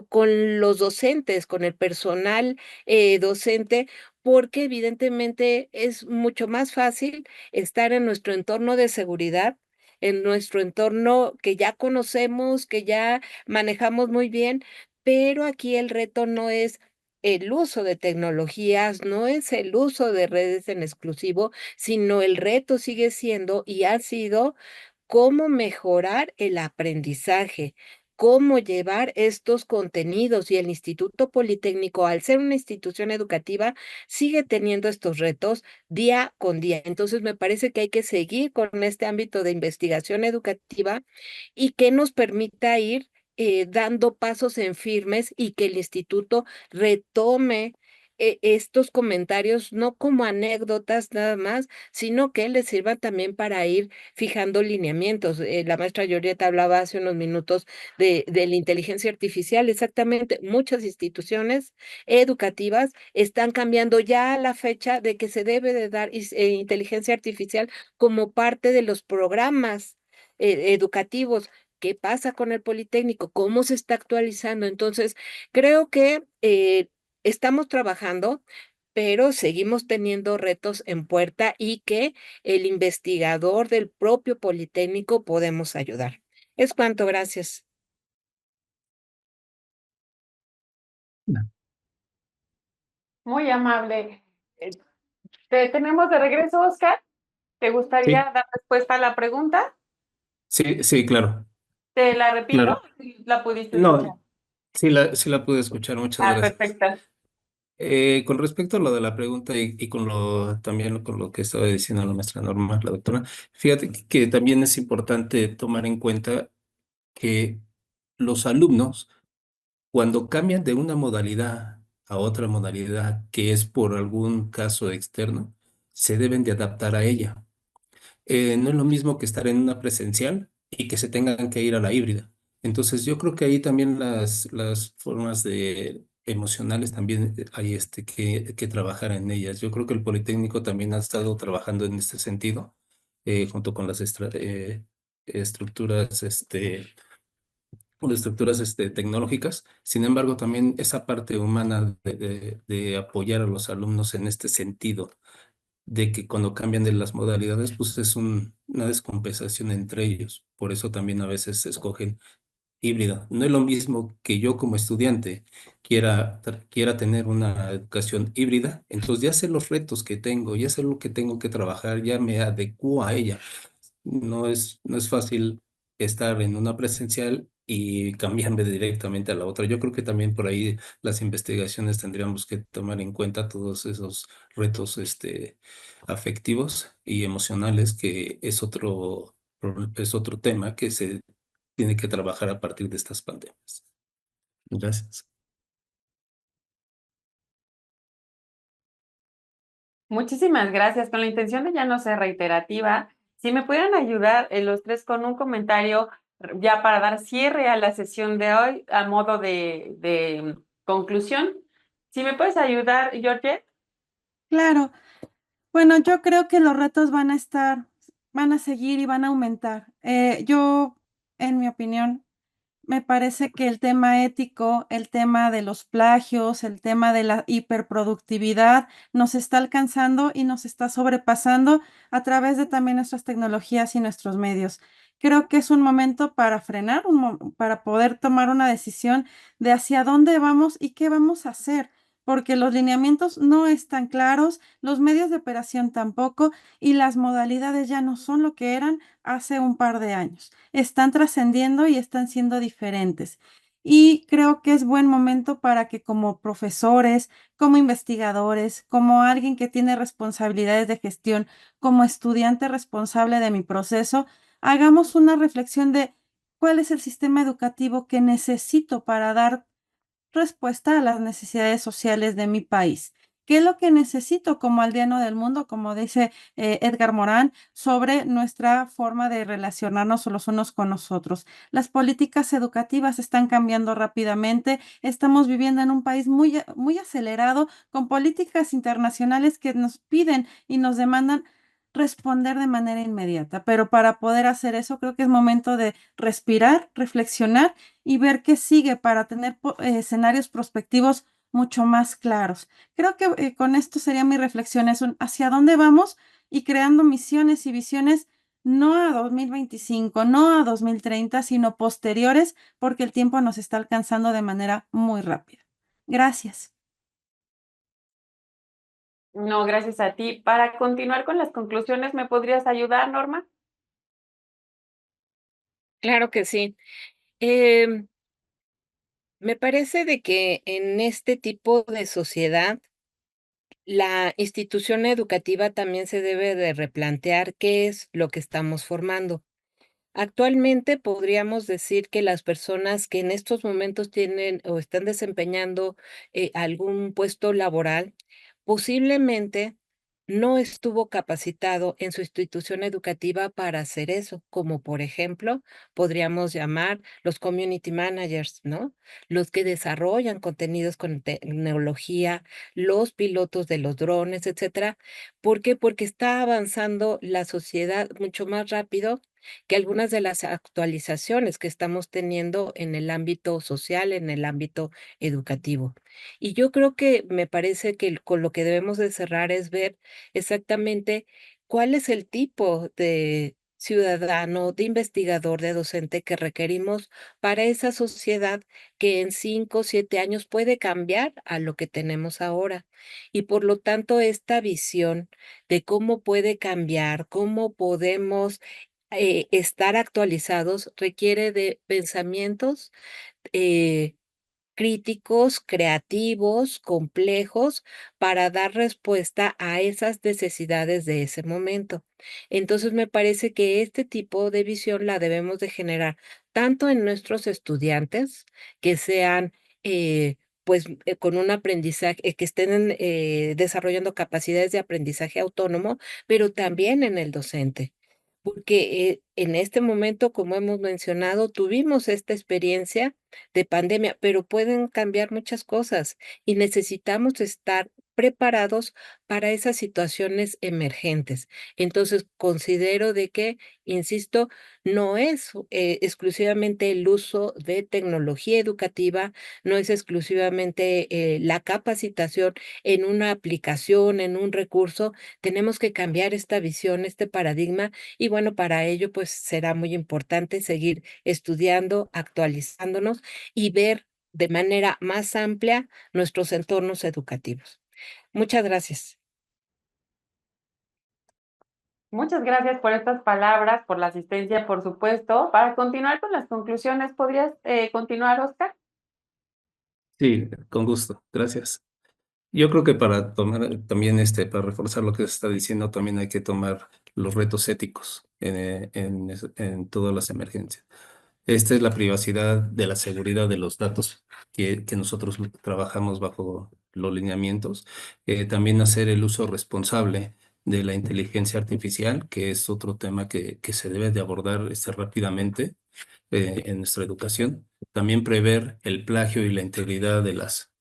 con los docentes, con el personal, docente, porque evidentemente es mucho más fácil estar en nuestro entorno de seguridad, en nuestro entorno que ya conocemos, que ya manejamos muy bien, pero aquí el reto no es el uso de tecnologías, no es el uso de redes en exclusivo, sino el reto sigue siendo y ha sido cómo mejorar el aprendizaje, cómo llevar estos contenidos. Y el Instituto Politécnico, al ser una institución educativa, sigue teniendo estos retos día con día. Entonces, me parece que hay que seguir con este ámbito de investigación educativa y que nos permita ir dando pasos en firmes y que el instituto retome estos comentarios no como anécdotas nada más, sino que les sirvan también para ir fijando lineamientos. La maestra Llorieta hablaba hace unos minutos de la inteligencia artificial. Exactamente, muchas instituciones educativas están cambiando ya la fecha de que se debe de dar inteligencia artificial como parte de los programas educativos. ¿Qué pasa con el Politécnico? ¿Cómo se está actualizando? Entonces, creo que estamos trabajando, pero seguimos teniendo retos en puerta y que el investigador del propio Politécnico podemos ayudar. Es cuanto, gracias. Muy amable. Te tenemos de regreso, Oscar. ¿Te gustaría Sí, dar respuesta a la pregunta? sí, sí, claro, ¿Te la repito? claro. ¿La pudiste escuchar? No, sí la pude escuchar, muchas Ah, gracias. perfecto. Con respecto a lo de la pregunta y con también con lo que estaba diciendo la maestra Norma, la doctora, fíjate que también es importante tomar en cuenta que los alumnos, cuando cambian de una modalidad a otra modalidad, que es por algún caso externo, se deben de adaptar a ella. No es lo mismo que estar en una presencial y que se tengan que ir a la híbrida. Entonces, yo creo que ahí también las formas de emocionales también hay que trabajar en ellas. Yo creo que el Politécnico también ha estado trabajando en este sentido, junto con las estructuras, con estructuras tecnológicas. Sin embargo, también esa parte humana de apoyar a los alumnos en este sentido de que cuando cambian de las modalidades, pues es una descompensación entre ellos. Por eso también a veces se escogen híbrida. No es lo mismo que yo como estudiante quiera tener una educación híbrida, entonces ya sé los retos que tengo, ya sé lo que tengo que trabajar, ya me adecuo a ella. No es fácil estar en una presencial y cambiarme directamente a la otra. Yo creo que también por ahí las investigaciones tendríamos que tomar en cuenta todos esos retos afectivos y emocionales, que es otro tema que se tiene que trabajar a partir de estas pandemias. Gracias. Muchísimas gracias. Con la intención de ya no ser reiterativa, si me pudieran ayudar los tres con un comentario ya para dar cierre a la sesión de hoy a modo de conclusión. Si me puedes ayudar, Georgette. Claro. Bueno, yo creo que los retos van a estar, van a seguir y van a aumentar. Yo, en mi opinión, me parece que el tema ético, el tema de los plagios, el tema de la hiperproductividad nos está alcanzando y nos está sobrepasando a través de también nuestras tecnologías y nuestros medios. Creo que es un momento para frenar, para poder tomar una decisión de hacia dónde vamos y qué vamos a hacer, porque los lineamientos no están claros, los medios de operación tampoco, y las modalidades ya no son lo que eran hace un par de años. Están trascendiendo y están siendo diferentes. Y creo que es buen momento para que como profesores, como investigadores, como alguien que tiene responsabilidades de gestión, como estudiante responsable de mi proceso, hagamos una reflexión de cuál es el sistema educativo que necesito para dar respuesta a las necesidades sociales de mi país. ¿Qué es lo que necesito como aldeano del mundo, como dice Edgar Morán, sobre nuestra forma de relacionarnos los unos con los otros? Las políticas educativas están cambiando rápidamente. Estamos viviendo en un país muy, muy acelerado, con políticas internacionales que nos piden y nos demandan responder de manera inmediata. Pero para poder hacer eso, creo que es momento de respirar, reflexionar y ver qué sigue para tener escenarios prospectivos mucho más claros. Creo que con esto sería mi reflexión, es un hacia dónde vamos y creando misiones y visiones no a 2025, no a 2030, sino posteriores, porque el tiempo nos está alcanzando de manera muy rápida. Gracias. No, gracias a ti. Para continuar con las conclusiones, ¿me podrías ayudar, Norma? Claro que sí. Me parece de que en este tipo de sociedad, la institución educativa también se debe de replantear qué es lo que estamos formando. Actualmente podríamos decir que las personas que en estos momentos tienen o están desempeñando algún puesto laboral, posiblemente no estuvo capacitado en su institución educativa para hacer eso, como por ejemplo, podríamos llamar los community managers, ¿no? Los que desarrollan contenidos con tecnología, los pilotos de los drones, etcétera. ¿Por qué? Porque está avanzando la sociedad mucho más rápido que algunas de las actualizaciones que estamos teniendo en el ámbito social, en el ámbito educativo. Y yo creo que me parece que con lo que debemos de cerrar es ver exactamente cuál es el tipo de ciudadano, de investigador, de docente que requerimos para esa sociedad que en 5 o 7 años puede cambiar a lo que tenemos ahora. Y por lo tanto, esta visión de cómo puede cambiar, cómo podemos estar actualizados requiere de pensamientos, eh, críticos, creativos, complejos, para dar respuesta a esas necesidades de ese momento. Entonces, me parece que este tipo de visión la debemos de generar tanto en nuestros estudiantes, que sean, con un aprendizaje, que estén desarrollando capacidades de aprendizaje autónomo, pero también en el docente. Porque en este momento, como hemos mencionado, tuvimos esta experiencia de pandemia, pero pueden cambiar muchas cosas y necesitamos estar preparados para esas situaciones emergentes. Entonces, considero de que, insisto, no es exclusivamente el uso de tecnología educativa, no es exclusivamente la capacitación en una aplicación, en un recurso. Tenemos que cambiar esta visión, este paradigma y bueno, para ello, pues será muy importante seguir estudiando, actualizándonos y ver de manera más amplia nuestros entornos educativos. Muchas gracias. Muchas gracias por estas palabras, por la asistencia, por supuesto. Para continuar con las conclusiones, ¿podrías continuar, Oscar? Sí, con gusto. Gracias. Yo creo que para tomar también para reforzar lo que se está diciendo, también hay que tomar los retos éticos en todas las emergencias. Esta es la privacidad de la seguridad de los datos que nosotros trabajamos bajo los lineamientos. También hacer el uso responsable de la inteligencia artificial, que es otro tema que se debe de abordar rápidamente en nuestra educación. También prever el plagio y la integridad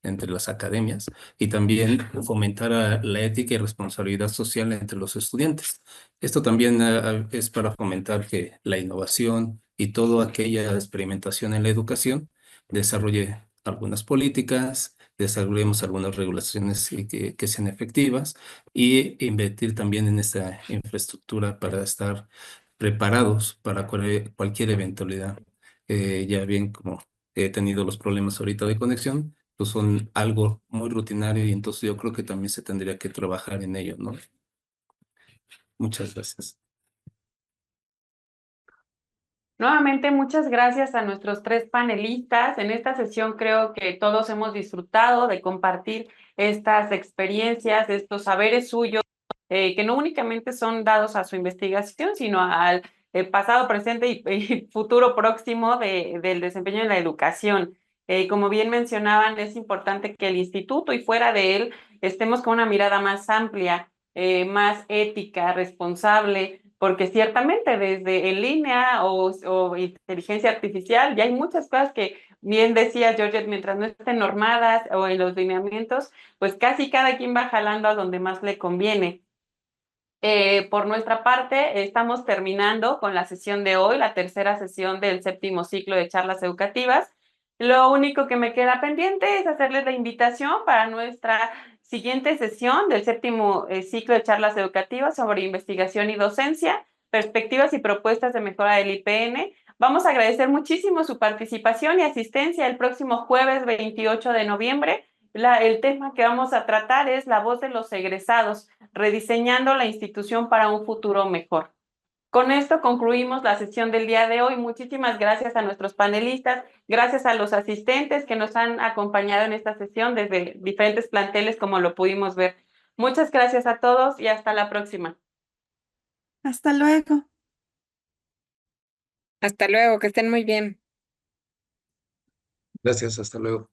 entre las academias y también fomentar la ética y responsabilidad social entre los estudiantes. Esto también es para fomentar que la innovación y toda aquella experimentación en la educación desarrolle algunas políticas, desarrollemos algunas regulaciones que sean efectivas y invertir también en esta infraestructura para estar preparados para cualquier eventualidad. Ya bien, como he tenido los problemas ahorita de conexión, pues son algo muy rutinario y entonces yo creo que también se tendría que trabajar en ello, ¿no? Muchas gracias. Nuevamente, muchas gracias a nuestros tres panelistas. En esta sesión creo que todos hemos disfrutado de compartir estas experiencias, estos saberes suyos, que no únicamente son dados a su investigación, sino al pasado, presente y futuro próximo del desempeño en la educación. Como bien mencionaban, es importante que el instituto y fuera de él estemos con una mirada más amplia, más ética, responsable, porque ciertamente desde en línea o inteligencia artificial ya hay muchas cosas que bien decía Georgette, mientras no estén normadas o en los lineamientos, pues casi cada quien va jalando a donde más le conviene. Por nuestra parte, estamos terminando con la sesión de hoy, la tercera sesión del séptimo ciclo de charlas educativas. Lo único que me queda pendiente es hacerles la invitación para nuestra siguiente sesión del séptimo ciclo de charlas educativas sobre investigación y docencia, perspectivas y propuestas de mejora del IPN. Vamos a agradecer muchísimo su participación y asistencia el próximo jueves 28 de noviembre. El tema que vamos a tratar es la voz de los egresados, rediseñando la institución para un futuro mejor. Con esto concluimos la sesión del día de hoy. Muchísimas gracias a nuestros panelistas, gracias a los asistentes que nos han acompañado en esta sesión desde diferentes planteles, como lo pudimos ver. Muchas gracias a todos y hasta la próxima. Hasta luego. Hasta luego, que estén muy bien. Gracias, hasta luego.